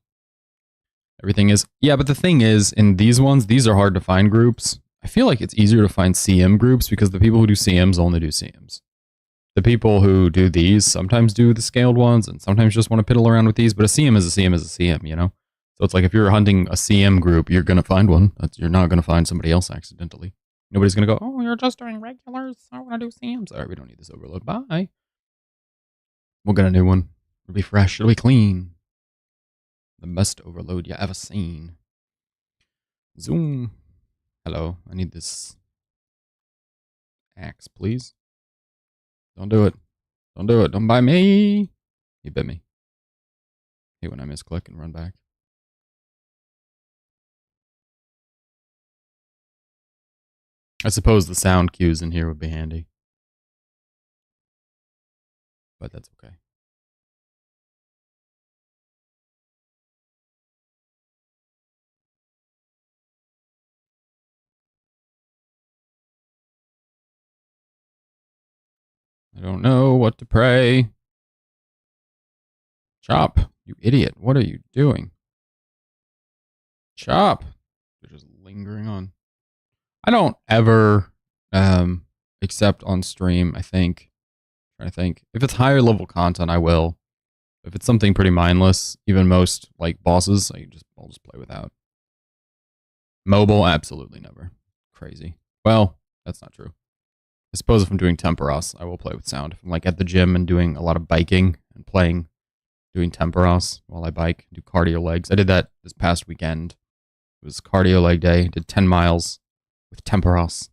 Everything is... Yeah, but the thing is, in these ones, these are hard to find groups. I feel like it's easier to find CM groups because the people who do CMs only do CMs. The people who do these sometimes do the scaled ones and sometimes just want to piddle around with these, but a CM is a CM is a CM, you know? So it's like if you're hunting a CM group, you're going to find one. You're not going to find somebody else accidentally. Nobody's going to go, oh, you're just doing regulars. I want to do CMs. All right, we don't need this overload. Bye. We'll get a new one. It'll be fresh. It'll be clean. The best overload you ever seen. Zoom. Hello. I need this axe, please. Don't do it. Don't do it. Don't buy me. He bit me. Hate when I misclick and run back. I suppose the sound cues in here would be handy. But that's okay. I don't know what to pray. Chop, you idiot. What are you doing? Chop. They're just lingering on. I don't ever, except on stream, I think. I'm trying to think. If it's higher level content, I will. If it's something pretty mindless, even most like bosses, I'll just play without. Mobile, absolutely never. Crazy. Well, that's not true. I suppose if I'm doing Temperos, I will play with sound. If I'm like at the gym and doing a lot of biking and doing Temperos while I bike, do cardio legs. I did that this past weekend. It was cardio leg day. Did 10 miles with Temperos.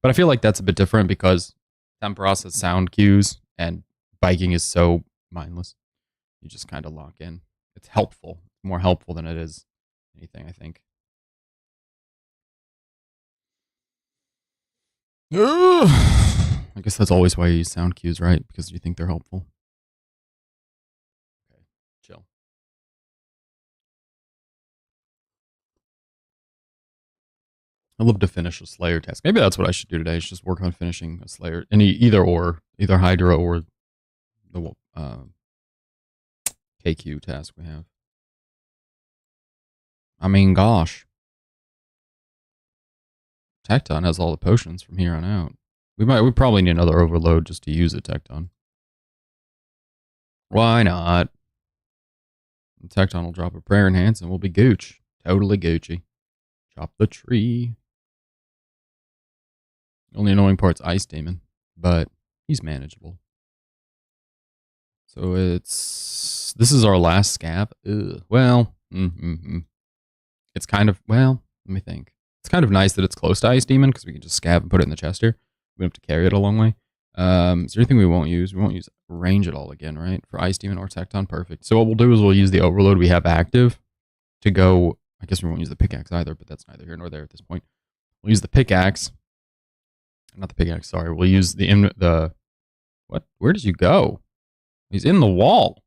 But I feel like that's a bit different because Temperos has sound cues and biking is so mindless. You just kind of lock in. It's helpful. It's more helpful than it is anything, I think. I guess that's always why you use sound cues, right? Because you think they're helpful. Okay, chill. I'd love to finish a Slayer task. Maybe that's what I should do today. Is just work on finishing a Slayer. Either Hydra or the KQ task we have. I mean, gosh. Tecton has all the potions from here on out. We probably need another overload just to use it, Tecton. Why not? And Tecton will drop a prayer enhance and we'll be gooch. Totally Gucci. Chop the tree. The only annoying part's Ice Demon, but he's manageable. So this is our last scab. Ugh. Well, it's kind of, well, let me think. It's kind of nice that it's close to Ice Demon because we can just scab and put it in the chest here. We don't have to carry it a long way. Is there anything we won't use? We won't use range at all again, right? For Ice Demon or Tecton, perfect. So what we'll do is we'll use the overload we have active to go. I guess we won't use the pickaxe either, but that's neither here nor there at this point. We'll use the pickaxe. Not the pickaxe, sorry. We'll use the what? Where did you go? He's in the wall.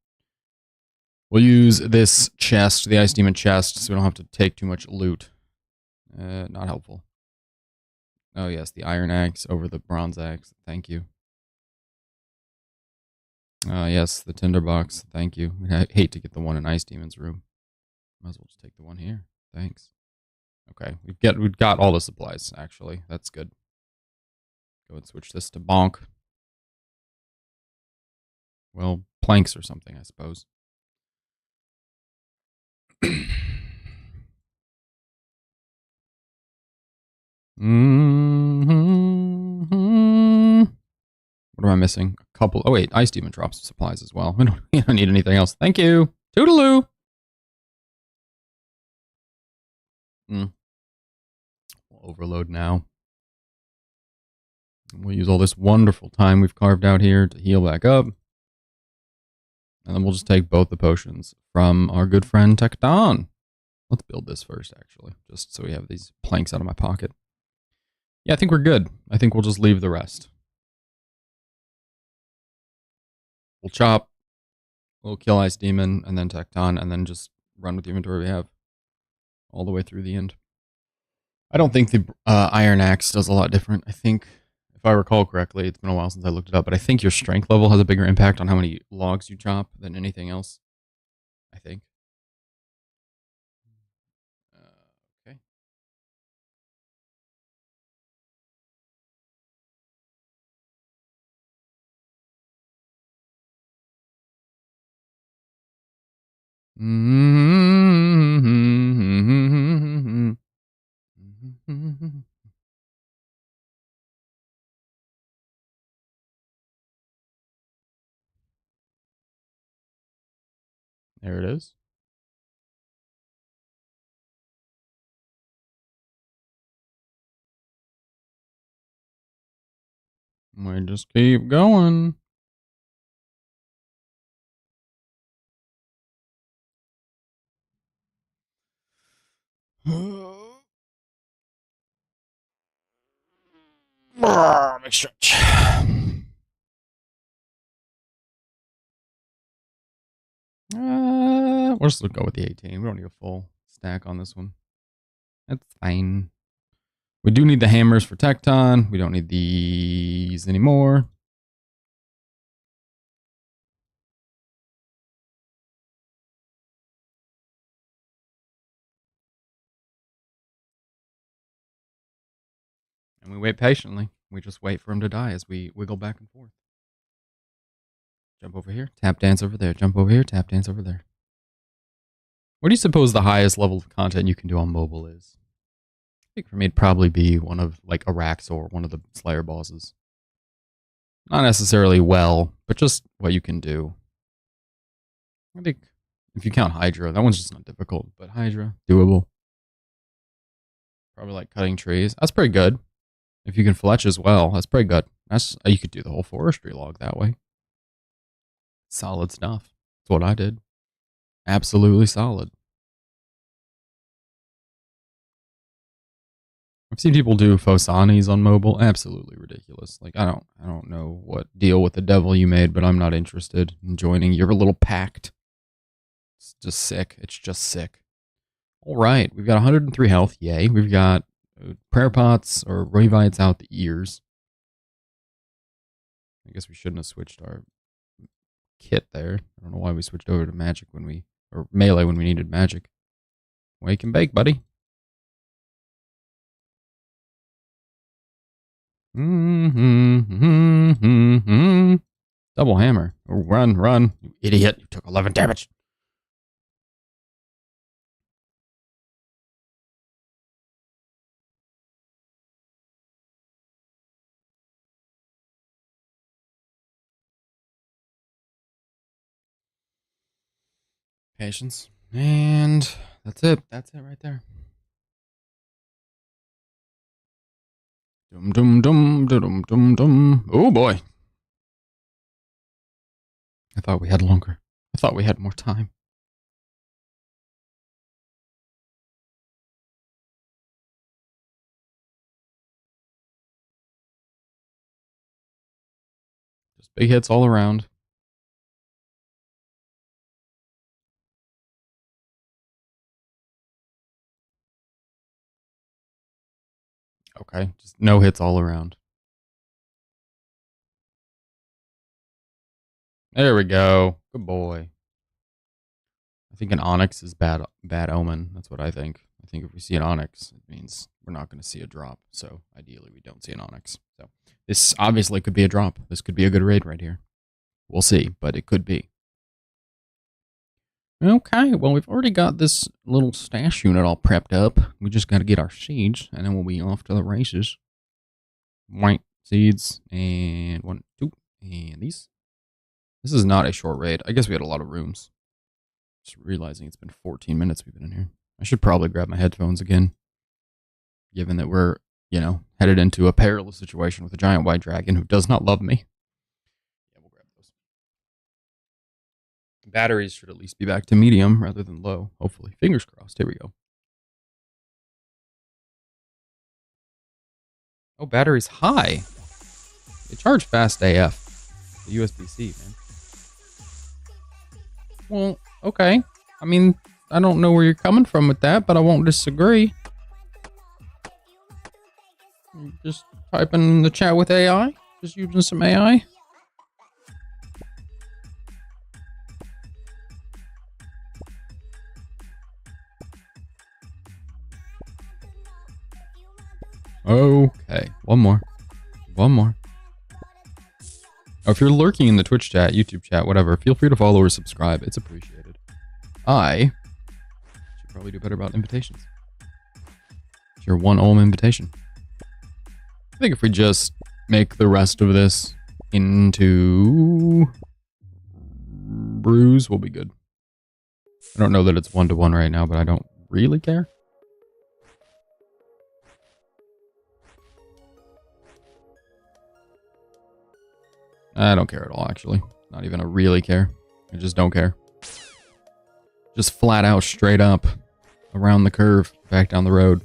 We'll use this chest, the Ice Demon chest, so we don't have to take too much loot. Not helpful. Oh yes, the iron axe over the bronze axe. Thank you. Yes, the tinderbox. Thank you. I hate to get the one in Ice Demon's room. Might as well just take the one here. Thanks. Okay, we've got all the supplies, actually. That's good. Go and switch this to bonk. Well, planks or something, I suppose. What am I missing? A couple. Oh, wait. Ice Demon drops supplies as well. We don't need anything else. Thank you. Toodaloo. We'll overload now. We'll use all this wonderful time we've carved out here to heal back up. And then we'll just take both the potions from our good friend Tecton. Let's build this first, actually, just so we have these planks out of my pocket. Yeah, I think we're good. I think we'll just leave the rest. We'll chop, we'll kill Ice Demon, and then Tecton, and then just run with the inventory we have all the way through the end. I don't think the Iron Axe does a lot different. I think, if I recall correctly, it's been a while since I looked it up, but I think your strength level has a bigger impact on how many logs you chop than anything else. I think. Okay. There it is. We just keep going. Big stretch. We'll just go with the 18. We don't need a full stack on this one. That's fine. We do need the hammers for Tecton. We don't need these anymore. And we wait patiently. We just wait for him to die as we wiggle back and forth. Jump over here, tap dance over there. Jump over here, tap dance over there. What do you suppose the highest level of content you can do on mobile is? I think for me it'd probably be one of like Arax or one of the Slayer bosses. Not necessarily well, but just what you can do. I think if you count Hydra, that one's just not difficult, but Hydra, doable. Probably like cutting trees. That's pretty good. If you can fletch as well, that's pretty good. That's you could do the whole forestry log that way. Solid stuff. That's what I did. Absolutely solid. I've seen people do Fosanis on mobile. Absolutely ridiculous. Like I don't know what deal with the devil you made, but I'm not interested in joining your little pact. It's just sick. It's just sick. All right, we've got 103 health. Yay. We've got prayer pots or revites out the ears. I guess we shouldn't have switched our kit there. I don't know why we switched over to magic or melee when we needed magic. Wake and bake, buddy. Double hammer. Oh, run, you idiot. You took 11 damage. Patience. And that's it. That's it right there. Dum dum dum dum dum dum. Oh boy. I thought we had longer. I thought we had more time. Just big hits all around. Okay, just no hits all around. There we go. Good boy. I think an onyx is bad omen. That's what I think. I think if we see an onyx, it means we're not going to see a drop. So ideally, we don't see an onyx. So this obviously could be a drop. This could be a good raid right here. We'll see, but it could be. Okay, well, we've already got this little stash unit all prepped up. We just got to get our seeds, and then we'll be off to the races. White seeds, and 1, 2, And these. This is not a short raid. I guess we had a lot of rooms. Just realizing it's been 14 minutes we've been in here. I should probably grab my headphones again. Given that we're, headed into a perilous situation with a giant white dragon who does not love me. Yeah, we'll grab those. Batteries should at least be back to medium rather than low. Hopefully. Fingers crossed. Here we go. Oh, battery's high. They charge fast AF. The USB-C, man. Well, okay. I mean, I don't know where you're coming from with that, but I won't disagree. Just typing in the chat with AI? Just using some AI? Okay, one more. Oh, if you're lurking in the Twitch chat, YouTube chat, whatever, feel free to follow or subscribe. It's appreciated. I should probably do better about invitations. It's your one Olm invitation. I think if we just make the rest of this into brews, we'll be good. I don't know that it's 1-to-1 right now, but I don't really care. I don't care at all, actually. Not even a really care. I just don't care. Just flat out, straight up, around the curve, back down the road.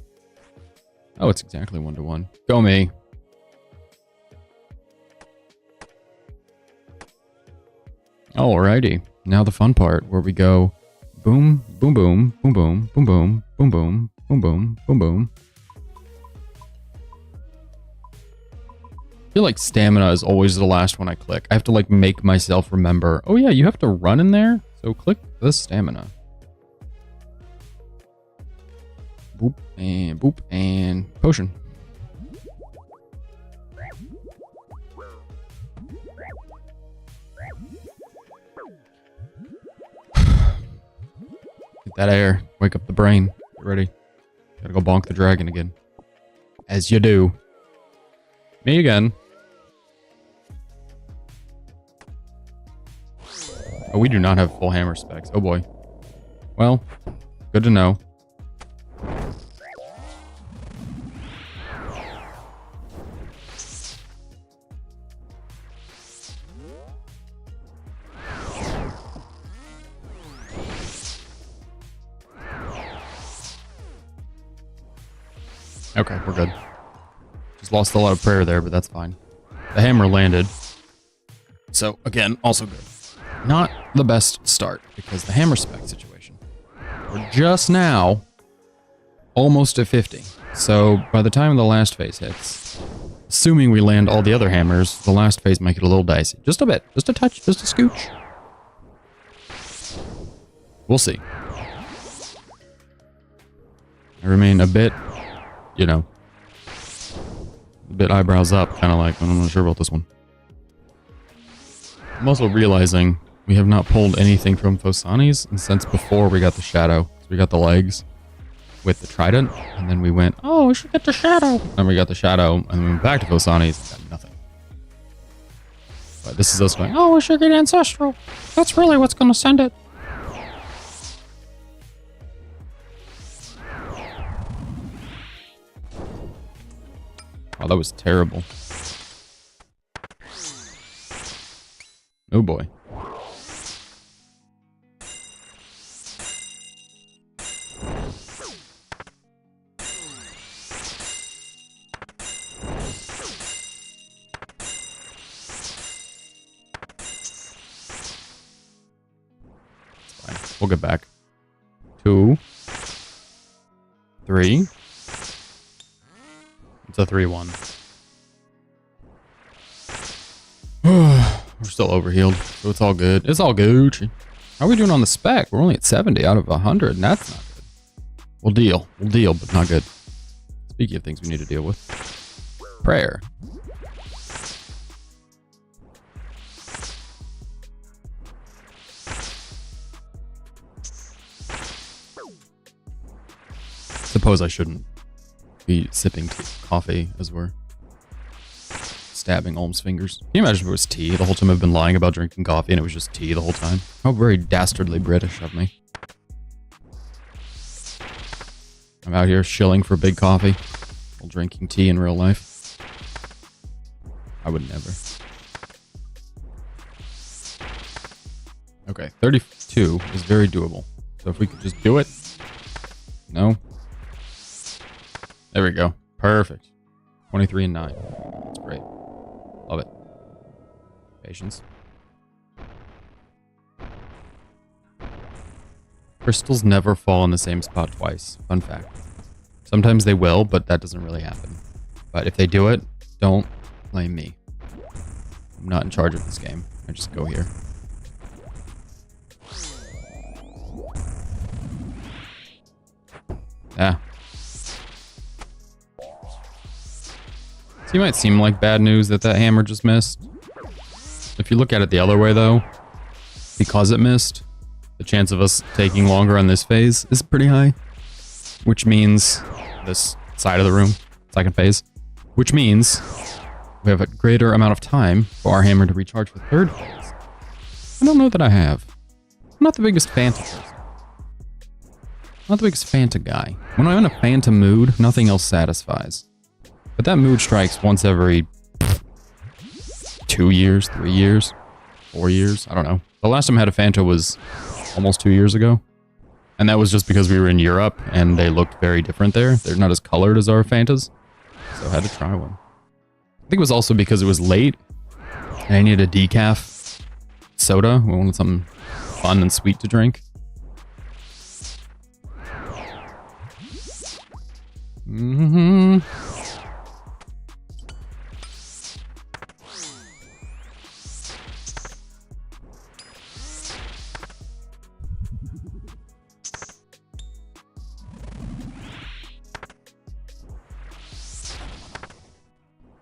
Oh, it's exactly 1-to-1. Go me. Alrighty. Now the fun part, where we go boom, boom, boom, boom, boom, boom, boom, boom, boom, boom, boom, boom, boom. I feel like stamina is always the last one I click. I have to like make myself remember. Oh yeah, you have to run in there. So click the stamina. Boop and potion. Get that air. Wake up the brain. Get ready. Gotta go bonk the dragon again. As you do. Me again. Oh, we do not have full hammer specs. Oh boy. Well, good to know. Okay, we're good. Just lost a lot of prayer there, but that's fine. The hammer landed. So, again, also good. Not the best start, because the hammer spec situation. We're just now almost at 50. So, by the time the last phase hits, assuming we land all the other hammers, the last phase might get a little dicey. Just a bit. Just a touch. Just a scooch. We'll see. I remain a bit, a bit eyebrows up, kind of like, I'm not sure about this one. I'm also realizing we have not pulled anything from Phosani's since before we got the shadow. So we got the legs with the trident, and then we went, oh, we should get the shadow. Then we got the shadow, and then we went back to Phosani's and got nothing. But this is us going, oh, we should get ancestral. That's really what's going to send it. Oh, that was terrible. Oh boy. Fine. We'll get back. 2, 3. It's a 3-1. We're still overhealed, so it's all good. It's all Gucci. How are we doing on the spec? We're only at 70 out of 100, and that's not good. We'll deal, but not good. Speaking of things we need to deal with. Prayer. Suppose I shouldn't be sipping coffee as we're stabbing Olm's fingers. Can you imagine if it was tea the whole time I've been lying about drinking coffee and it was just tea the whole time? How very dastardly British of me. I'm out here shilling for big coffee while drinking tea in real life. I would never. Okay, 32 is very doable. So if we could just do it. No. There we go. Perfect. 23 and 9. That's great. Love it. Patience. Crystals never fall in the same spot twice. Fun fact. Sometimes they will, but that doesn't really happen. But if they do it, don't blame me. I'm not in charge of this game. I just go here. Yeah. So you might seem like bad news that that hammer just missed. If you look at it the other way though, because it missed, the chance of us taking longer on this phase is pretty high. Which means, this side of the room, second phase, which means we have a greater amount of time for our hammer to recharge for third phase. I don't know that I have. I'm not the biggest Fanta person. Not the biggest Fanta guy. When I'm in a Fanta mood, nothing else satisfies. But that mood strikes once every 2 years, 3 years, 4 years. I don't know. The last time I had a Fanta was almost 2 years ago. And that was just because we were in Europe and they looked very different there. They're not as colored as our Fantas. So I had to try one. I think it was also because it was late and I needed a decaf soda. We wanted something fun and sweet to drink. Mm-hmm.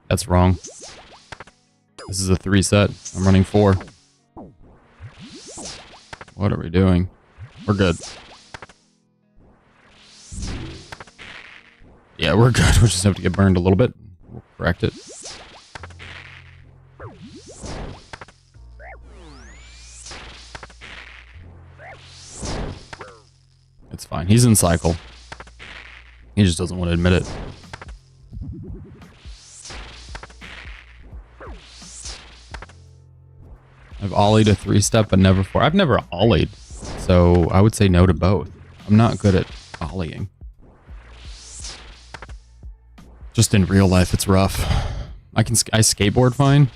That's wrong. This is a 3 set. I'm running 4. What are we doing? We're good. Yeah, we're good. We just have to get burned a little bit. We'll correct it. It's fine. He's in cycle. He just doesn't want to admit it. I've ollied a 3-step, but never 4. I've never ollied, so I would say no to both. I'm not good at ollieing. Just in real life, it's rough. I skateboard fine.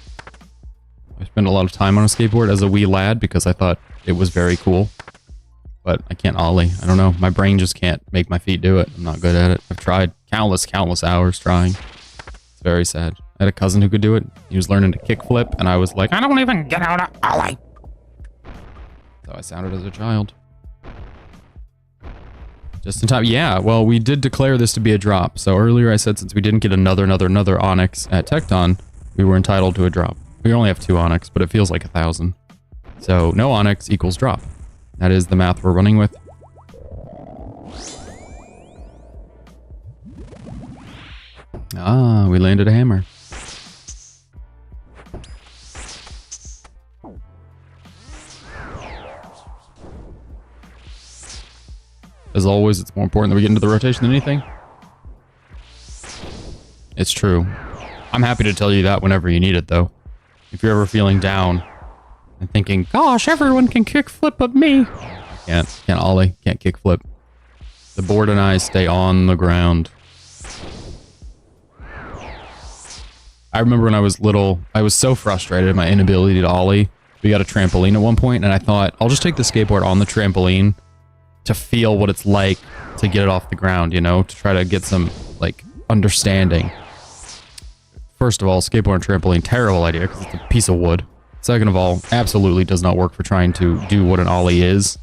I spent a lot of time on a skateboard as a wee lad because I thought it was very cool. But I can't ollie. I don't know. My brain just can't make my feet do it. I'm not good at it. I've tried countless hours trying. It's very sad. I had a cousin who could do it. He was learning to kickflip, and I was like, I don't even get out of ollie. So I sounded as a child. Just in time. Yeah, well, we did declare this to be a drop. So earlier I said since we didn't get another Onyx at Tecton, we were entitled to a drop. We only have 2 Onyx, but it feels like 1,000. So no Onyx equals drop. That is the math we're running with. Ah, we landed a hammer. As always, it's more important that we get into the rotation than anything. It's true. I'm happy to tell you that whenever you need it, though. If you're ever feeling down and thinking, gosh, everyone can kickflip but me. Can't ollie, can't kickflip. The board and I stay on the ground. I remember when I was little, I was so frustrated at my inability to ollie. We got a trampoline at one point, and I thought, I'll just take the skateboard on the trampoline to feel what it's like to get it off the ground, you know, to try to get some, like, understanding. First of all, skateboard and trampoline, terrible idea, because it's a piece of wood. Second of all, absolutely does not work for trying to do what an ollie is,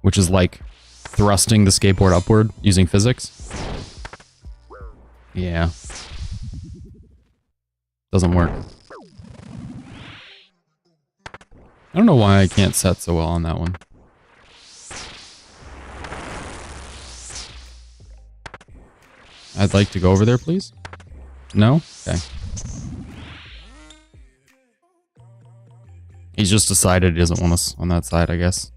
which is like thrusting the skateboard upward using physics. Yeah. Doesn't work. I don't know why I can't set so well on that one. I'd like to go over there, please. No? Okay. He's just decided he doesn't want us on that side, I guess.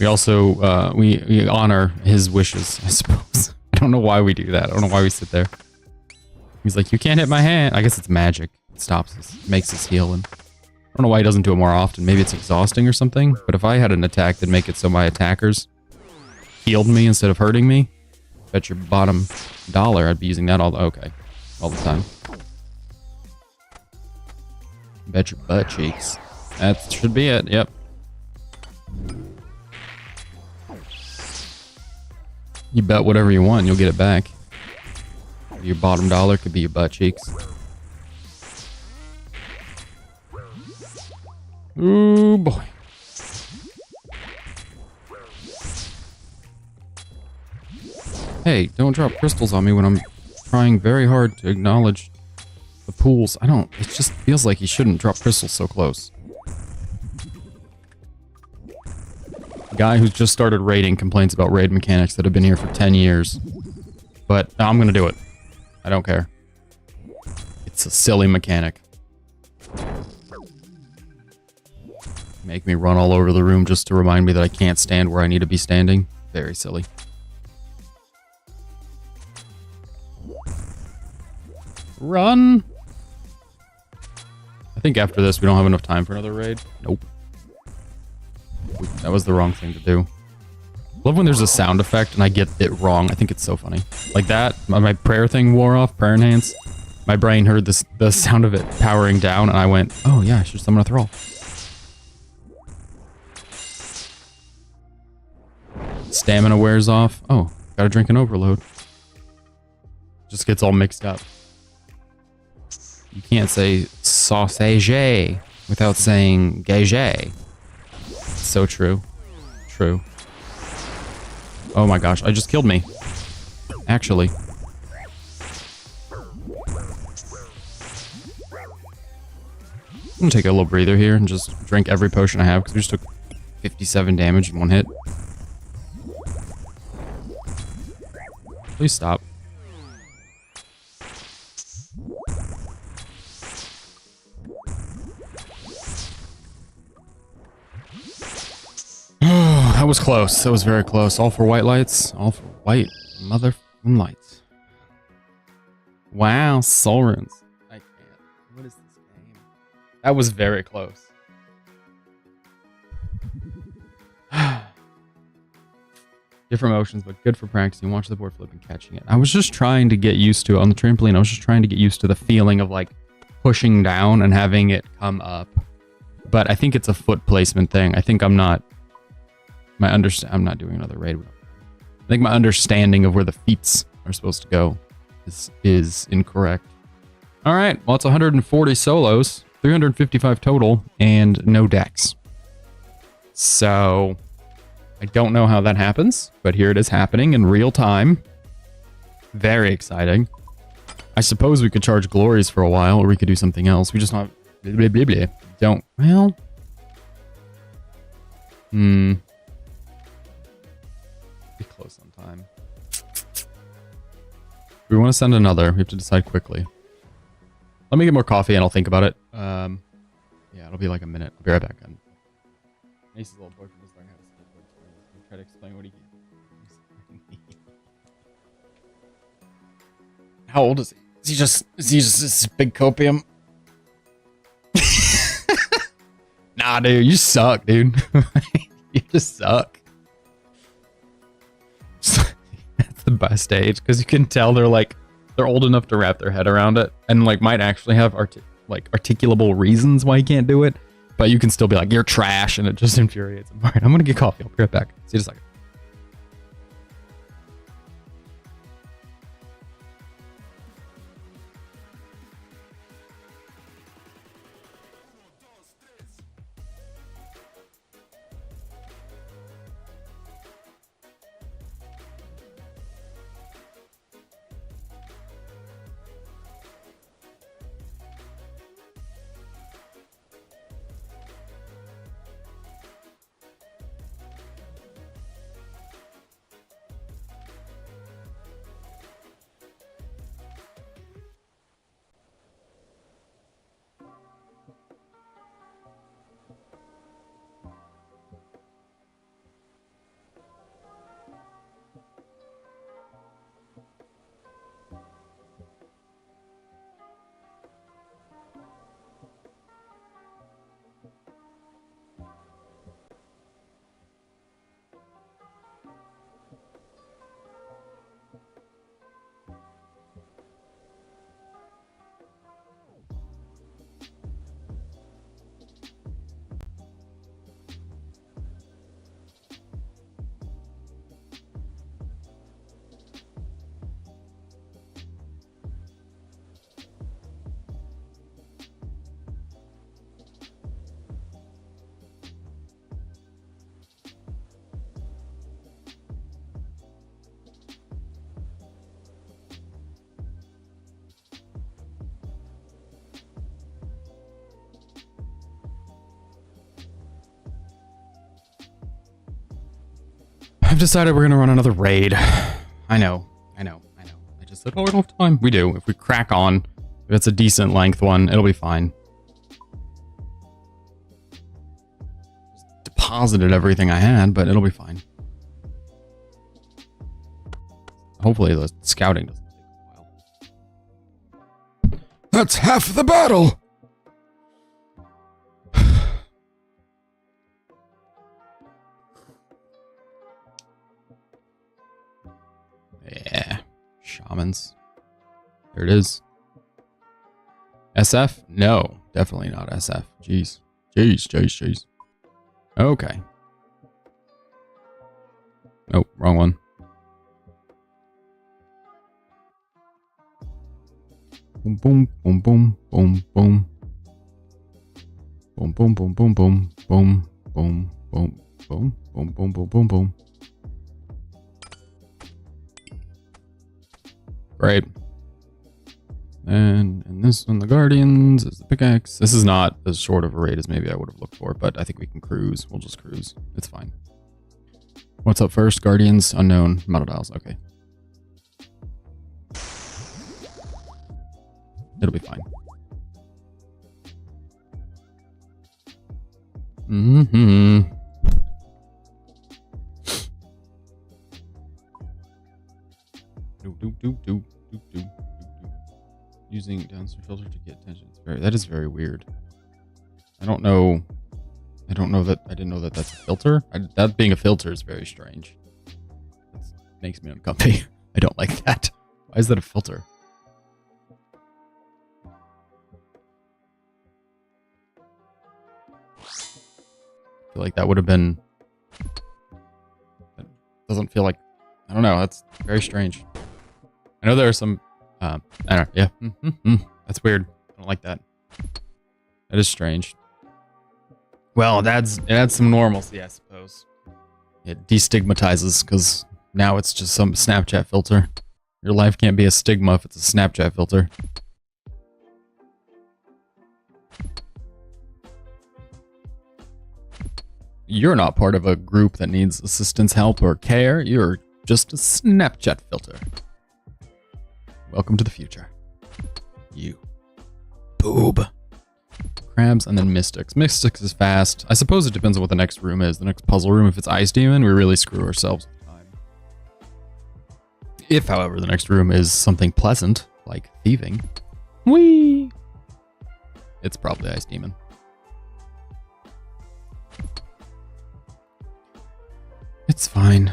We also, we honor his wishes, I suppose. I don't know why we do that. I don't know why we sit there. He's like, you can't hit my hand. I guess it's magic. It stops us, makes us heal. And I don't know why he doesn't do it more often. Maybe it's exhausting or something. But if I had an attack that'd make it so my attackers healed me instead of hurting me, bet your bottom dollar I'd be using that all the time. Bet your butt cheeks. That should be it. Yep. You bet whatever you want, you'll get it back. Your bottom dollar could be your butt cheeks. Ooh, boy. Hey, don't drop crystals on me when I'm trying very hard to acknowledge the pools. It just feels like he shouldn't drop crystals so close. Guy who's just started raiding complains about raid mechanics that have been here for 10 years. But I'm gonna do it. I don't care. It's a silly mechanic. Make me run all over the room just to remind me that I can't stand where I need to be standing. Very silly. Run! I think after this we don't have enough time for another raid. Nope. That was the wrong thing to do. Love when there's a sound effect and I get it wrong. I think it's so funny. Like that, my prayer thing wore off, prayer enhance. My brain heard the sound of it powering down and I went, oh yeah, I should summon a thrall. Stamina wears off. Oh, gotta drink an overload. Just gets all mixed up. You can't say sausage without saying gage. So true. True. Oh my gosh, I just killed me. Actually. I'm gonna take a little breather here and just drink every potion I have because we just took 57 damage in one hit. Please stop. That was close. That was very close. All for white lights. All for white mother lights. Wow, soul runes. I can't. What is this game? That was very close. Different motions, but good for practicing. Watch the board flip and catching it. I was just trying to get used to it on the trampoline. I was just trying to get used to the feeling of like pushing down and having it come up. But I think it's a foot placement thing. I think I'm not doing another raid. I think my understanding of where the feet are supposed to go is incorrect. All right, well, it's 140 solos, 355 total, and no decks. So I don't know how that happens, but here it is happening in real time. Very exciting. I suppose we could charge glories for a while, or we could do something else. We just not don't. Well, be close on time. We want to send another. We have to decide quickly. Let me get more coffee and I'll think about it. Yeah, it'll be like a minute. I'll be right back. Ace's little boyfriend is learning how to skateboard. I'll try to explain what he can. How old is he? Is he just this big copium? Nah, dude, you suck, dude. You just suck. That's the best age because you can tell they're old enough to wrap their head around it and like might actually have articulable reasons why you can't do it, but you can still be like, you're trash, and it just infuriates them. All right, I'm gonna get coffee. I'll be right back. See you in a second. I've decided we're gonna run another raid. I know. I just said, oh, we don't have time. We do. If we crack on, if it's a decent length one, it'll be fine. Just deposited everything I had, but it'll be fine. Hopefully the scouting doesn't take a while. That's half the battle! Yeah. Shamans. There it is. SF? No, definitely not SF. Jeez. Jeez. Okay. Nope, wrong one. Boom, boom, boom, boom, boom, boom. Boom, boom, boom, boom, boom, boom, boom, boom, boom, boom, boom, boom, boom, boom. Great. And this one, the Guardians, is the pickaxe. This is not as short of a raid as maybe I would have looked for, but I think we can cruise. We'll just cruise. It's fine. What's up first? Guardians, unknown, monodials. Okay. It'll be fine. Do. Using downstream filter to get attention. That is very weird. I don't know that I didn't know that that's a filter. That being a filter is very strange. It makes me uncomfy. I don't like that. Why is that a filter? I feel like that would have been. That doesn't feel like. I don't know. That's very strange. I know there are some. I don't know. Yeah. That's weird. I don't like that. That is strange. Well, it adds some normalcy, I suppose. It destigmatizes because now it's just some Snapchat filter. Your life can't be a stigma if it's a Snapchat filter. You're not part of a group that needs assistance, help, or care. You're just a Snapchat filter. Welcome to the future. You. Boob. Crabs and then mystics. Mystics is fast. I suppose it depends on what the next room is. The next puzzle room, if it's Ice Demon, we really screw ourselves with time. If, however, the next room is something pleasant, like thieving, whee! It's probably Ice Demon. It's fine.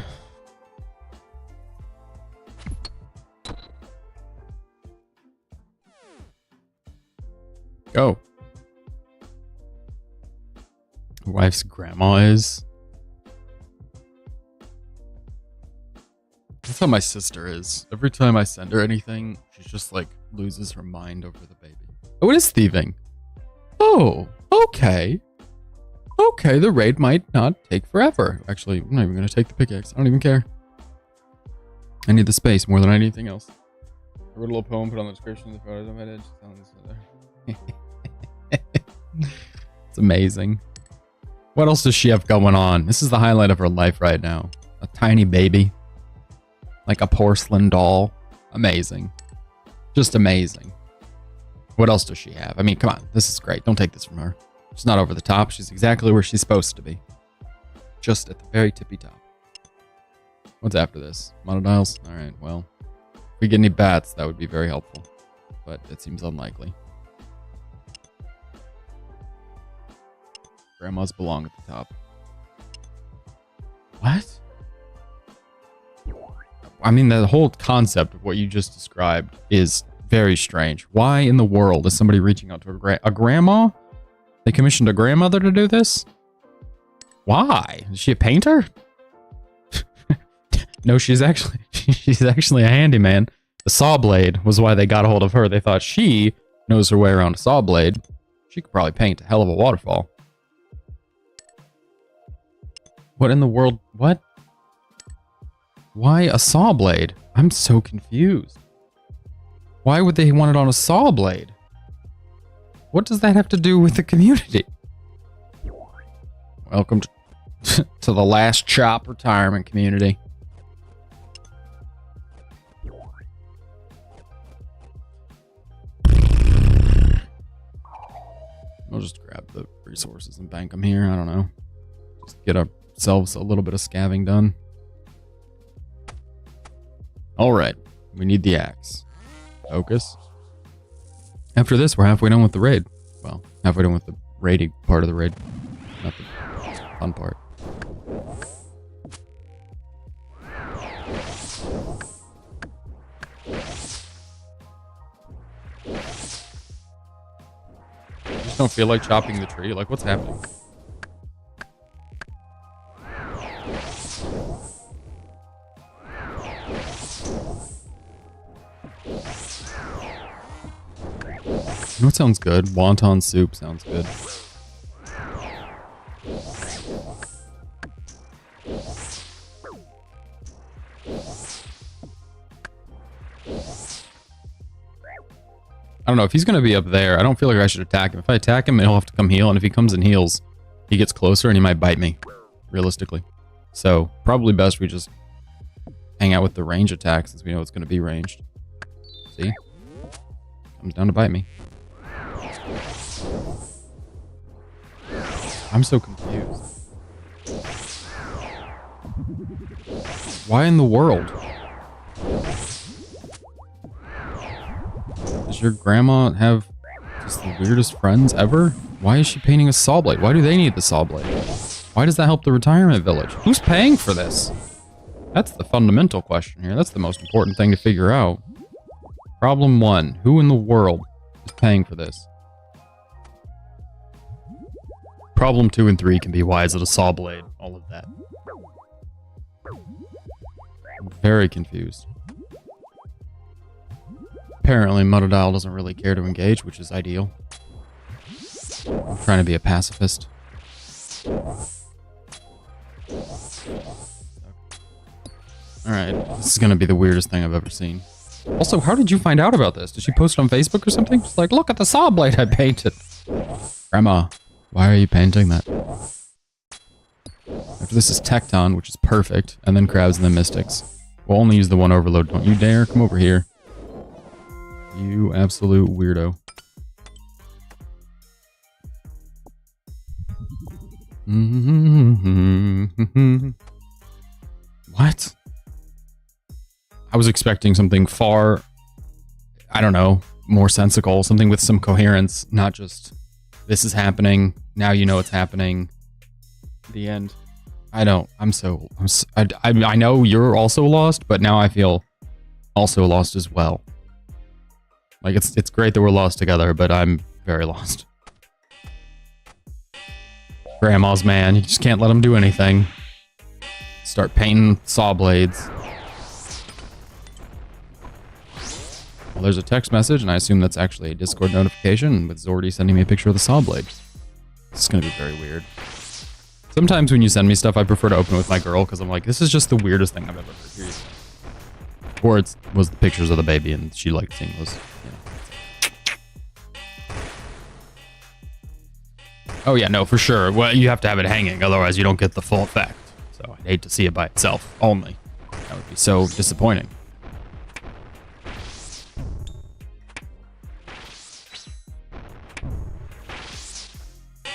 Go. Wife's grandma is. That's how my sister is. Every time I send her anything, she just like loses her mind over the baby. Oh, it is thieving. Oh, okay. Okay, the raid might not take forever. Actually, I'm not even going to take the pickaxe. I don't even care. I need the space more than anything else. I wrote a little poem, put on the description of the photos of my head. It's amazing. What else does she have going on? This is the highlight of her life right now. A tiny baby. Like a porcelain doll. Amazing. Just amazing. What else does she have? I mean, come on. This is great. Don't take this from her. She's not over the top. She's exactly where she's supposed to be. Just at the very tippy top. What's after this? Monodials? Alright, well. If we get any bats, that would be very helpful. But it seems unlikely. Grandmas belong at the top. What? I mean, the whole concept of what you just described is very strange. Why in the world is somebody reaching out to a grandma? They commissioned a grandmother to do this? Why? Is she a painter? No, she's actually a handyman. The saw blade was why they got a hold of her. They thought she knows her way around a saw blade. She could probably paint a hell of a waterfall. What in the world? What? Why a saw blade? I'm so confused. Why would they want it on a saw blade? What does that have to do with the community? Welcome to the last chop retirement community. We'll just grab the resources and bank them here. I don't know. Just get ourselves a little bit of scavving done. All right. We need the axe. Focus. After this, we're halfway done with the raid. Well, halfway done with the raiding part of the raid. Not the fun part. I just don't feel like chopping the tree. Like, what's happening? You know what sounds good? Wonton soup sounds good. I don't know, if he's going to be up there, I don't feel like I should attack him. If I attack him, he'll have to come heal, and if he comes and heals, he gets closer and he might bite me, realistically. So, probably best we just hang out with the range attack since we know it's going to be ranged. See? Comes down to bite me. I'm so confused. Why in the world? Does your grandma have just the weirdest friends ever? Why is she painting a saw blade? Why do they need the saw blade? Why does that help the retirement village? Who's paying for this? That's the fundamental question here. That's the most important thing to figure out. Problem 1. Who in the world is paying for this? Problem 2 and 3 can be, why is it a saw blade? All of that. I'm very confused. Apparently, Muttadile doesn't really care to engage, which is ideal. I'm trying to be a pacifist. Alright, this is gonna be the weirdest thing I've ever seen. Also, how did you find out about this? Did she post it on Facebook or something? She's like, look at the saw blade I painted. Grandma, why are you painting that? After this is Tecton, which is perfect, and then Crabs and then Mystics. We'll only use the one overload. Don't you dare come over here. You absolute weirdo. What? I was expecting something far, I don't know, more sensical, something with some coherence, not just this is happening, now you know it's happening. The end. I know you're also lost, but now I feel also lost as well. Like, it's great that we're lost together, but I'm very lost. Grandma's man, you just can't let him do anything. Start painting saw blades. Well, there's a text message, and I assume that's actually a Discord notification with Zordy sending me a picture of the saw blade. This is gonna be very weird. Sometimes when you send me stuff, I prefer to open it with my girl, because I'm like, this is just the weirdest thing I've ever heard. Or it was the pictures of the baby, and she liked seeing those. Oh yeah, no, for sure. Well, you have to have it hanging, otherwise you don't get the full effect. So I'd hate to see it by itself only. That would be so disappointing.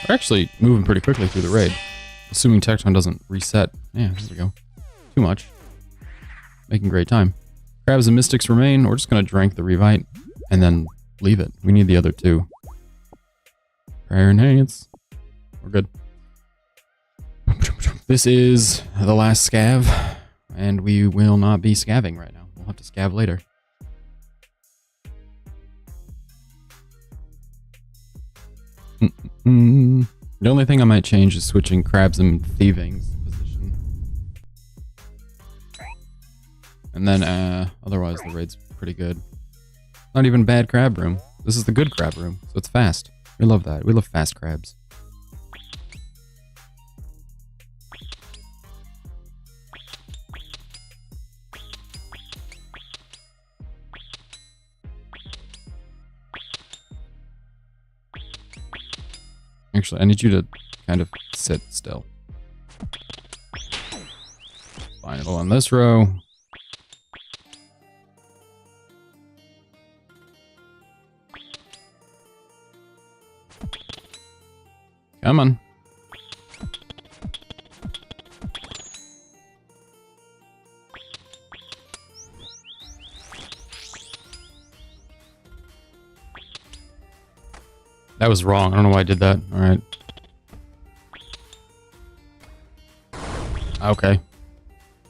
We're actually moving pretty quickly through the raid. Assuming Tecton doesn't reset. Yeah, there we go. Too much. Making great time. Crabs and Mystics remain. We're just going to drink the Revite and then leave it. We need the other two. Prayer enhance. We're good. This is the last scav, and we will not be scavving right now. We'll have to scav later. The only thing I might change is switching Crabs and Thieving's position. And then, otherwise the raid's pretty good. Not even bad crab room. This is the good crab room, so it's fast. We love that. We love fast crabs. Actually, I need you to kind of sit still. right, on this row. Come on. That was wrong. I don't know why I did that. All right. Okay.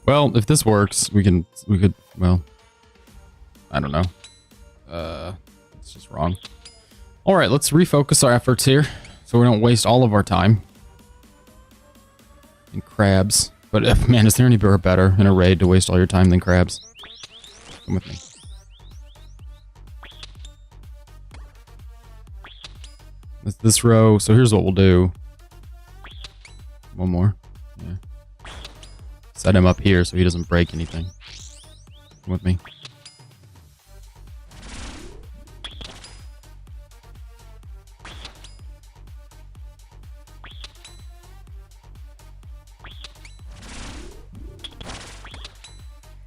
Well, if this works, we could, well, I don't know. It's just wrong. All right, let's refocus our efforts here so we don't waste all of our time in crabs. But man, is there anywhere better in a raid to waste all your time than crabs? Come with me. This row, so here's what we'll do. One more. Yeah. Set him up here so he doesn't break anything. Come with me.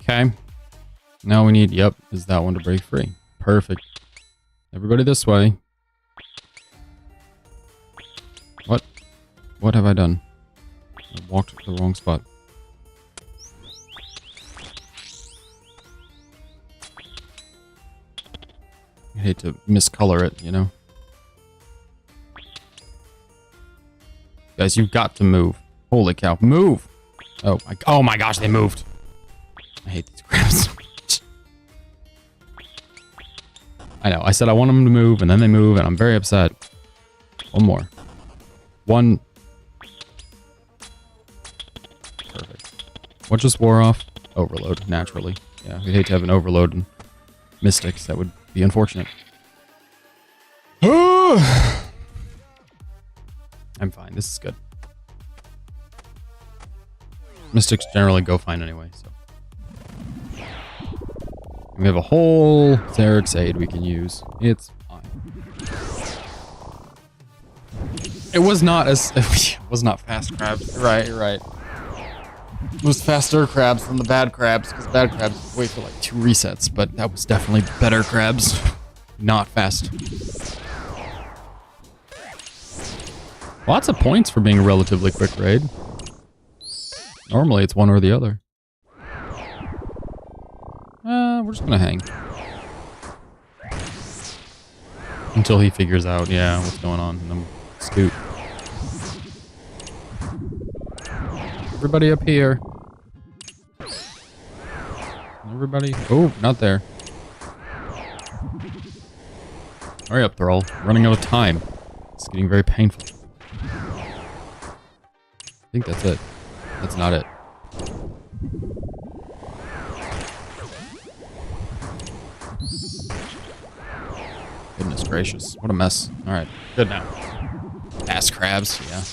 Okay. Now we need, yep, is that one to break free. Perfect. Everybody this way. What have I done? I walked to the wrong spot. I hate to miscolor it, you know? Guys, you've got to move. Holy cow, move! Oh my gosh, they moved. I hate these crabs. I know, I said I want them to move, and then they move, and I'm very upset. One more. One. Perfect. What just wore off? Overload, naturally. Yeah, we'd hate to have an overload in Mystics. That would be unfortunate. I'm fine. This is good. Mystics generally go fine anyway, so. We have a whole Zerix aid we can use. It's fine. It was not as... It was not fast crabs. You're right. It was faster crabs than the bad crabs, because bad crabs wait for like 2 resets, but that was definitely better crabs. Not fast. Lots of points for being a relatively quick raid. Normally it's one or the other. We're just gonna hang. Until he figures out, yeah, what's going on, and then scoot. Everybody up here. Everybody. Oh, not there. Hurry up, Thrall. Running out of time. It's getting very painful. I think that's it. That's not it. Goodness gracious. What a mess. Alright. Good now. Ass crabs. Yeah.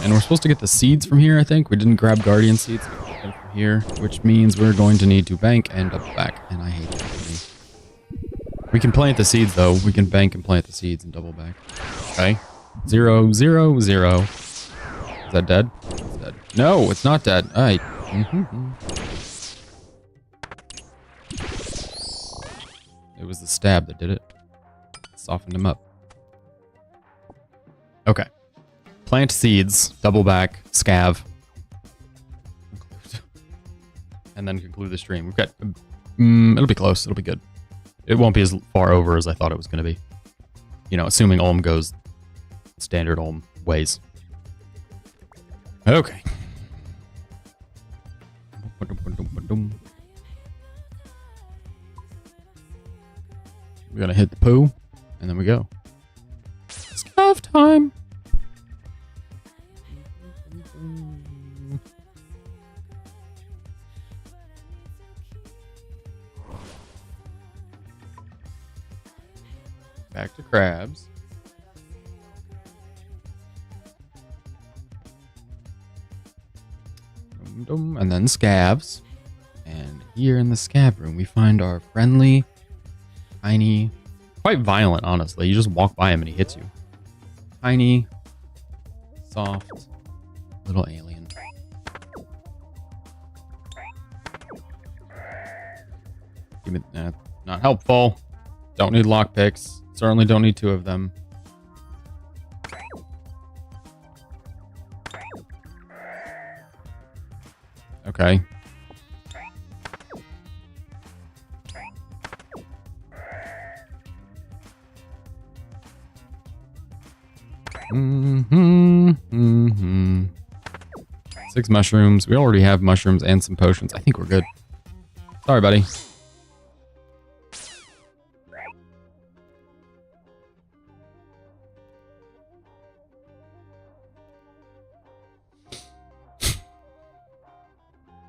And we're supposed to get the seeds from here, I think. We didn't grab guardian seeds. We can get them from here, which means we're going to need to bank and double back. And I hate that. We can plant the seeds, though. We can bank and plant the seeds and double back. Okay. 0, 0, 0. Is that dead? It's dead. No, it's not dead. All right. It was the stab that did it. Softened him up. Okay. Plant seeds, double back, scav. And then conclude the stream. We've got... it'll be close. It'll be good. It won't be as far over as I thought it was going to be. You know, assuming Olm goes standard Olm ways. Okay. We're going to hit the poo, and then we go. Scav time! Back to crabs. And then scavs. And here in the scav room, we find our friendly, tiny, quite violent, honestly. You just walk by him and he hits you. tiny, soft, little alien. Give me that. Not helpful. Don't need lockpicks. Certainly don't need 2 of them. Okay. Mm-hmm. 6 mushrooms. We already have mushrooms and some potions. I think we're good. Sorry, buddy.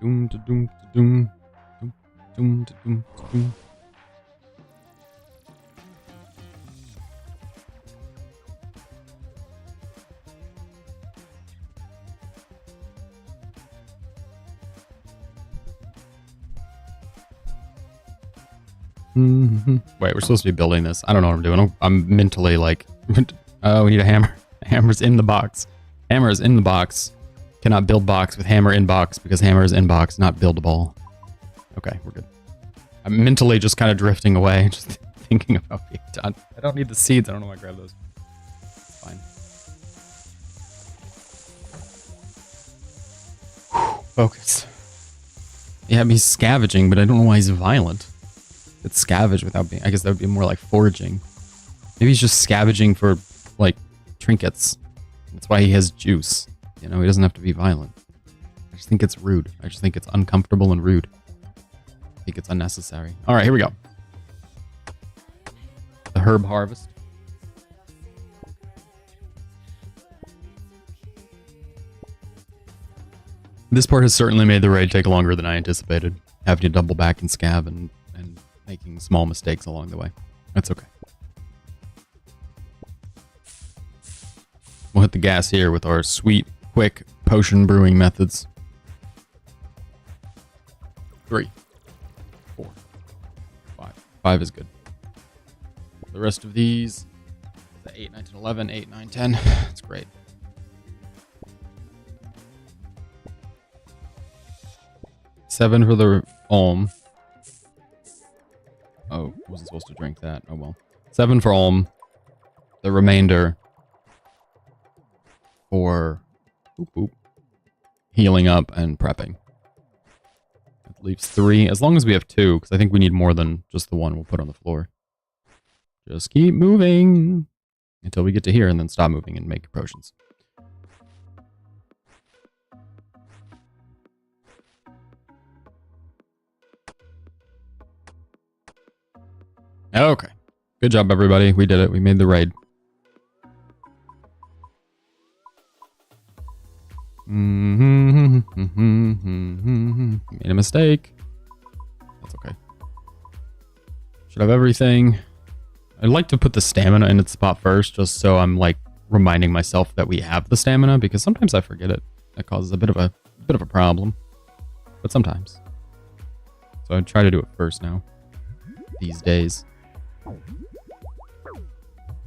Doom to doom to doom. Doom to doom to doom. Wait, we're supposed to be building this. I don't know what I'm doing. I'm mentally like, oh, we need a hammer. Hammer's in the box. Hammer is in the box. Cannot build box with hammer in box because hammer is in box, not buildable. Okay, we're good. I'm mentally just kind of drifting away, just thinking about being done. I don't need the seeds. I don't know why I grabbed those. Fine. Focus. Yeah, he's scavenging, but I don't know why he's violent. It's scavenge without being... I guess that would be more like foraging. Maybe he's just scavenging for, like, trinkets. That's why he has juice. You know, he doesn't have to be violent. I just think it's rude. I just think it's uncomfortable and rude. I think it's unnecessary. All right, here we go. The herb harvest. This part has certainly made the raid take longer than I anticipated. Having to double back and scav and making small mistakes along the way. That's okay. We'll hit the gas here with our sweet, quick potion brewing methods. 3, 4, 5. 5 is good. The rest of these, the 8, 9, 10, 11, 8, 9, 10. That's great. Seven for the Olm. Oh, wasn't supposed to drink that. Oh well. 7 for Olm. The remainder for healing up and prepping. That leaves 3. As long as we have 2, because I think we need more than just the one we'll put on the floor. Just keep moving until we get to here and then stop moving and make your potions. Okay. Good job, everybody. We did it. We made the raid. Made a mistake. That's okay. Should have everything. I'd like to put the stamina in its spot first, just so I'm like reminding myself that we have the stamina, because sometimes I forget it. That causes a bit of a problem. But sometimes. So I'd try to do it first now. These days.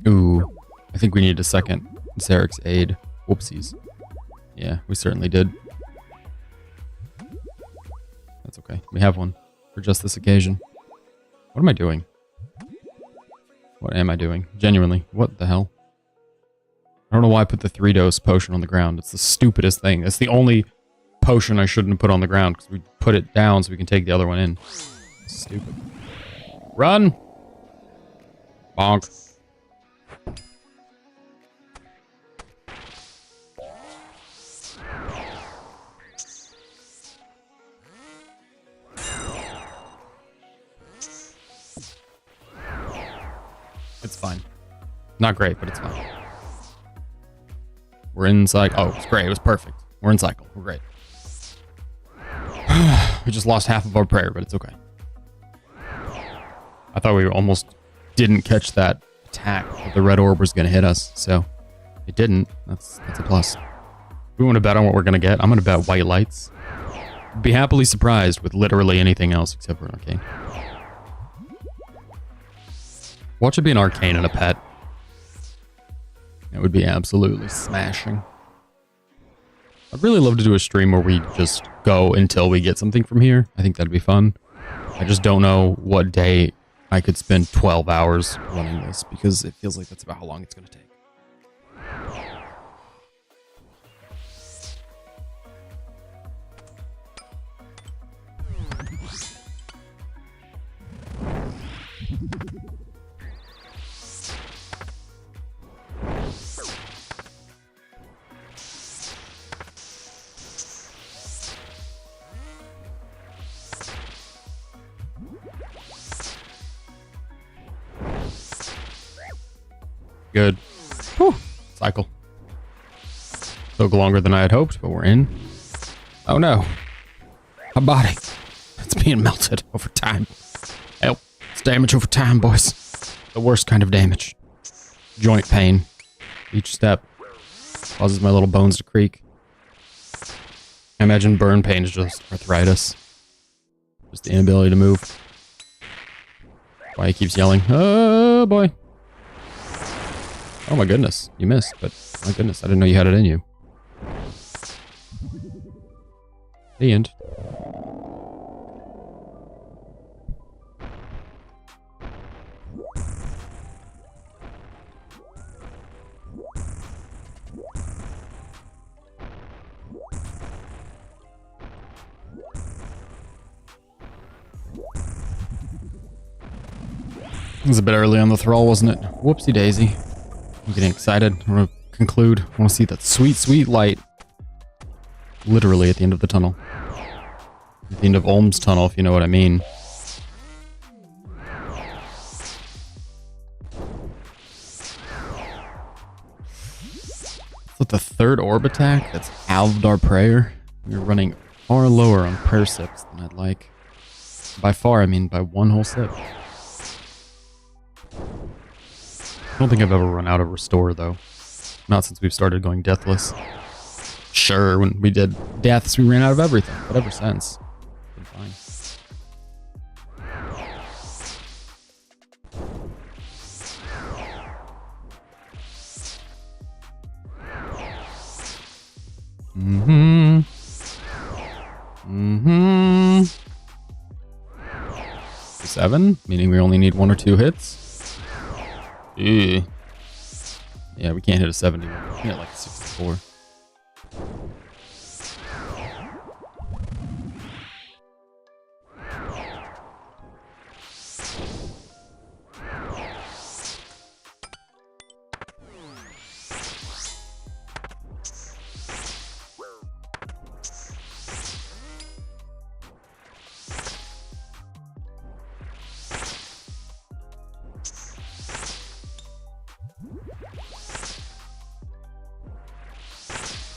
Ooh, I think we need a second Zarek's aid. Whoopsies. Yeah, we certainly did. That's okay. We have one for just this occasion. What am I doing? What am I doing? Genuinely, what the hell? I don't know why I put the 3-dose potion on the ground. It's the stupidest thing. It's the only potion I shouldn't have put on the ground, because we put it down so we can take the other one in. Stupid. Run! Bonk. It's fine. Not great, but it's fine. We're in cycle. Oh, it's great. It was perfect. We're in cycle. We're great. We just lost half of our prayer, but it's okay. I thought we almost didn't catch that attack, but the red orb was going to hit us, so it didn't. That's a plus. We want to bet on what we're going to get. I'm going to bet white lights. Be happily surprised with literally anything else except for an arcane. Watch it be an arcane and a pet. That would be absolutely smashing. I'd really love to do a stream where we just go until we get something from here. I think that'd be fun. I just don't know what day I could spend 12 hours running this, because it feels like that's about how long it's going to take. Good. Whew. Cycle. Took longer than I had hoped, but we're in. Oh no. My body. It's being melted over time. Help. It's damage over time, boys. The worst kind of damage. Joint pain. Each step causes my little bones to creak. I imagine burn pain is just arthritis. Just the inability to move. Why he keeps yelling. Oh boy. Oh my goodness, you missed, but my goodness, I didn't know you had it in you. The end. It was a bit early on the thrall, wasn't it? Whoopsie daisy. I'm getting excited. I want to conclude. I want to see that sweet, sweet light. Literally at the end of the tunnel. At the end of Olm's tunnel, if you know what I mean. With the third orb attack, that's halved our prayer. We're running far lower on prayer sips than I'd like. By far, I mean by one whole sip. I don't think I've ever run out of restore, though. Not since we've started going deathless. Sure, when we did deaths, we ran out of everything, but ever since, it's been fine. Mm-hmm. 7, meaning we only need 1 or 2 hits. Ew. Yeah, we can't hit a 70. We can hit like a 64.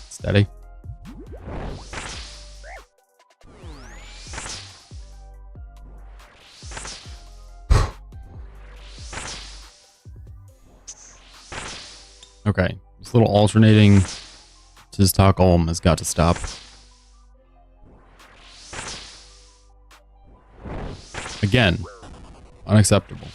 Steady. Okay, this little alternating to Stockholm has got to stop. Again, unacceptable.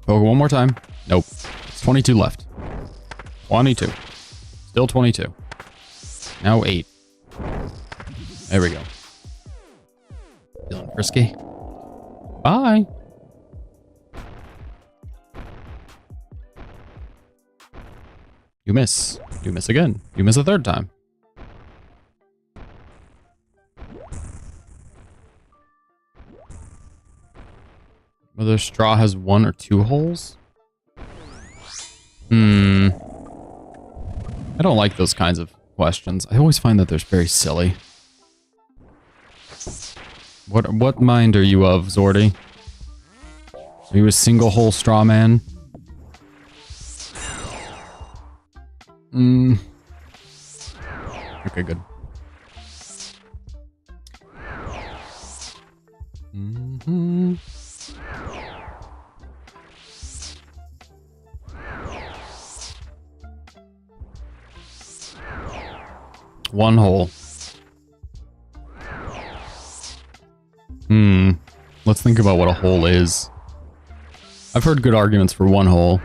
Poke it one more time. Nope. It's 22 left. 22. Still 22. Now 8. There we go. Feeling frisky. Bye. You miss. You miss again. You miss a third time. Whether straw has 1 or 2 holes? I don't like those kinds of questions. I always find that they're very silly. What mind are you of, Zordy? Are you a single hole straw man? Okay, good. One hole. Let's think about what a hole is. I've heard good arguments for one hole.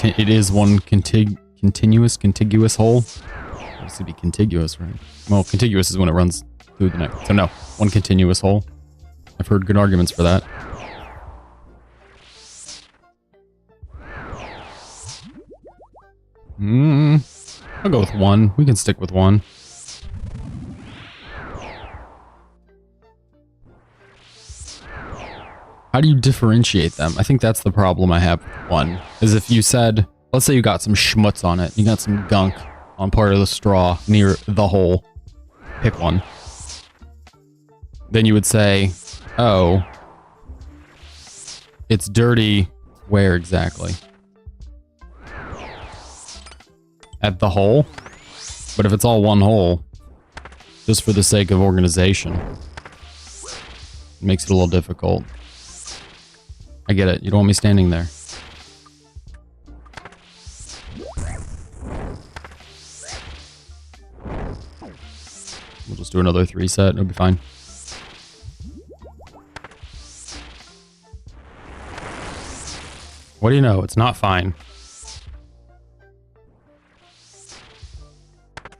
It is one contiguous hole. This would be contiguous, right? Well, contiguous is when it runs through the next. So no, one continuous hole. I've heard good arguments for that. I'll go with one. We can stick with one. How do you differentiate them? I think that's the problem I have with one. Is if you said, let's say you got some schmutz on it. You got some gunk on part of the straw near the hole. Pick one. Then you would say, oh, it's dirty. Where exactly? At the hole? But if it's all one hole, just for the sake of organization, it makes it a little difficult. I get it. You don't want me standing there. We'll just do another 3 set. It'll be fine. What do you know? It's not fine.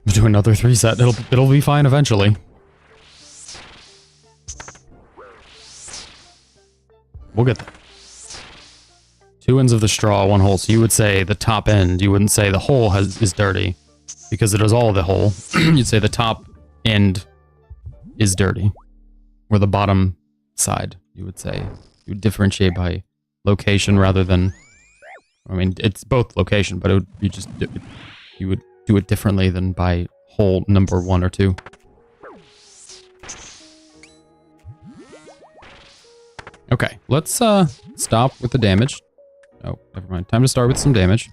We'll do another 3 set. It'll be fine eventually. We'll get there. 2 ends of the straw, 1 hole. So you would say the top end. You wouldn't say the hole is dirty because it is all the hole. You'd say the top end is dirty, or the bottom side. You would say you would differentiate by location rather than. I mean, it's both location, but it would you would do it differently than by hole number 1 or 2. Okay, let's stop with the damage. Oh, never mind. Time to start with some damage.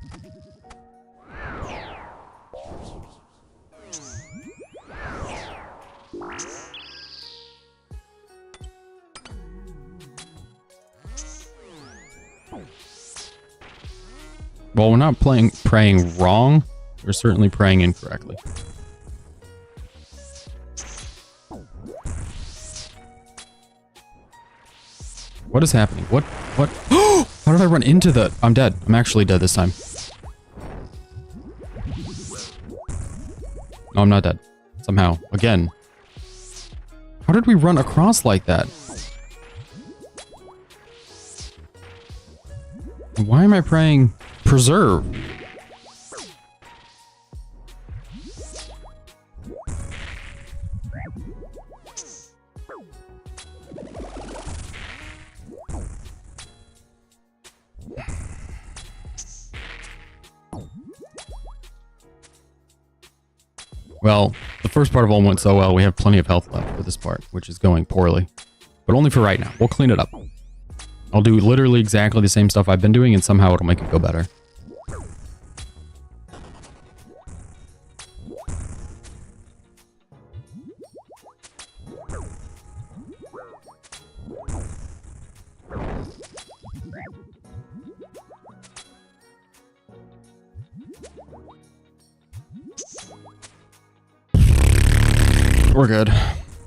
Well, we're not praying wrong. We're certainly praying incorrectly. What is happening? What? How did I run into the... I'm dead. I'm actually dead this time. No, I'm not dead. Somehow. Again. How did we run across like that? Why am I praying preserve? Well, the first part of all went so well, we have plenty of health left for this part, which is going poorly. But only for right now. We'll clean it up. I'll do literally exactly the same stuff I've been doing, and somehow it'll make it go better. We're good.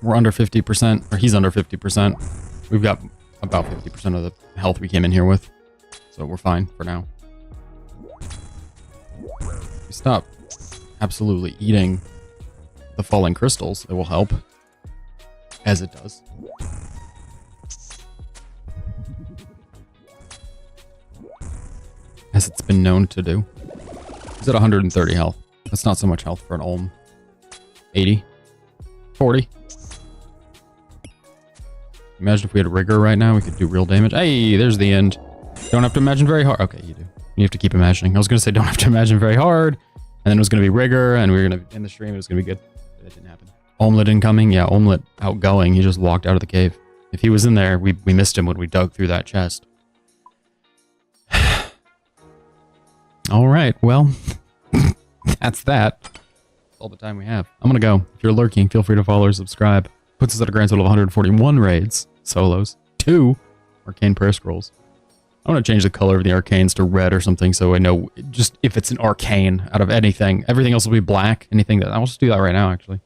We're under 50%, or he's under 50%. We've got about 50% of the health we came in here with. So we're fine for now. If we stop absolutely eating the falling crystals, it will help. As it does. As it's been known to do. He's at 130 health. That's not so much health for an Olm. 80. 40. Imagine if we had a rigor right now, we could do real damage. Hey, there's the end. Don't have to imagine very hard. Okay, you do. You have to keep imagining. I was going to say don't have to imagine very hard. And then it was going to be rigor, and we were going to end the stream. It was going to be good. But it didn't happen. Omelet incoming? Yeah, Omelet outgoing. He just walked out of the cave. If he was in there, we missed him when we dug through that chest. All right, well, that's that. all the time we have. I'm gonna go. If you're lurking, feel free to follow or subscribe. Puts us at a grand total of 141 raids, solos, 2 arcane prayer scrolls. I'm gonna change the color of the arcanes to red or something so I know just if it's an arcane out of anything. Everything else will be black. Anything that I'll just do that right now actually.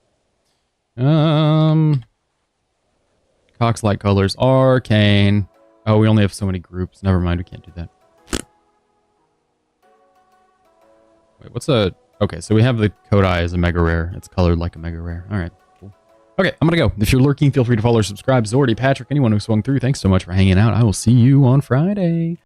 Cox light colors, arcane. Oh, we only have so many groups. Never mind, we can't do that. Wait, what's a... Okay, so we have the Kodai as a mega rare. It's colored like a mega rare. All right, cool. Okay, I'm gonna go. If you're lurking, feel free to follow or subscribe. Zordy, Patrick, anyone who swung through, thanks so much for hanging out. I will see you on Friday.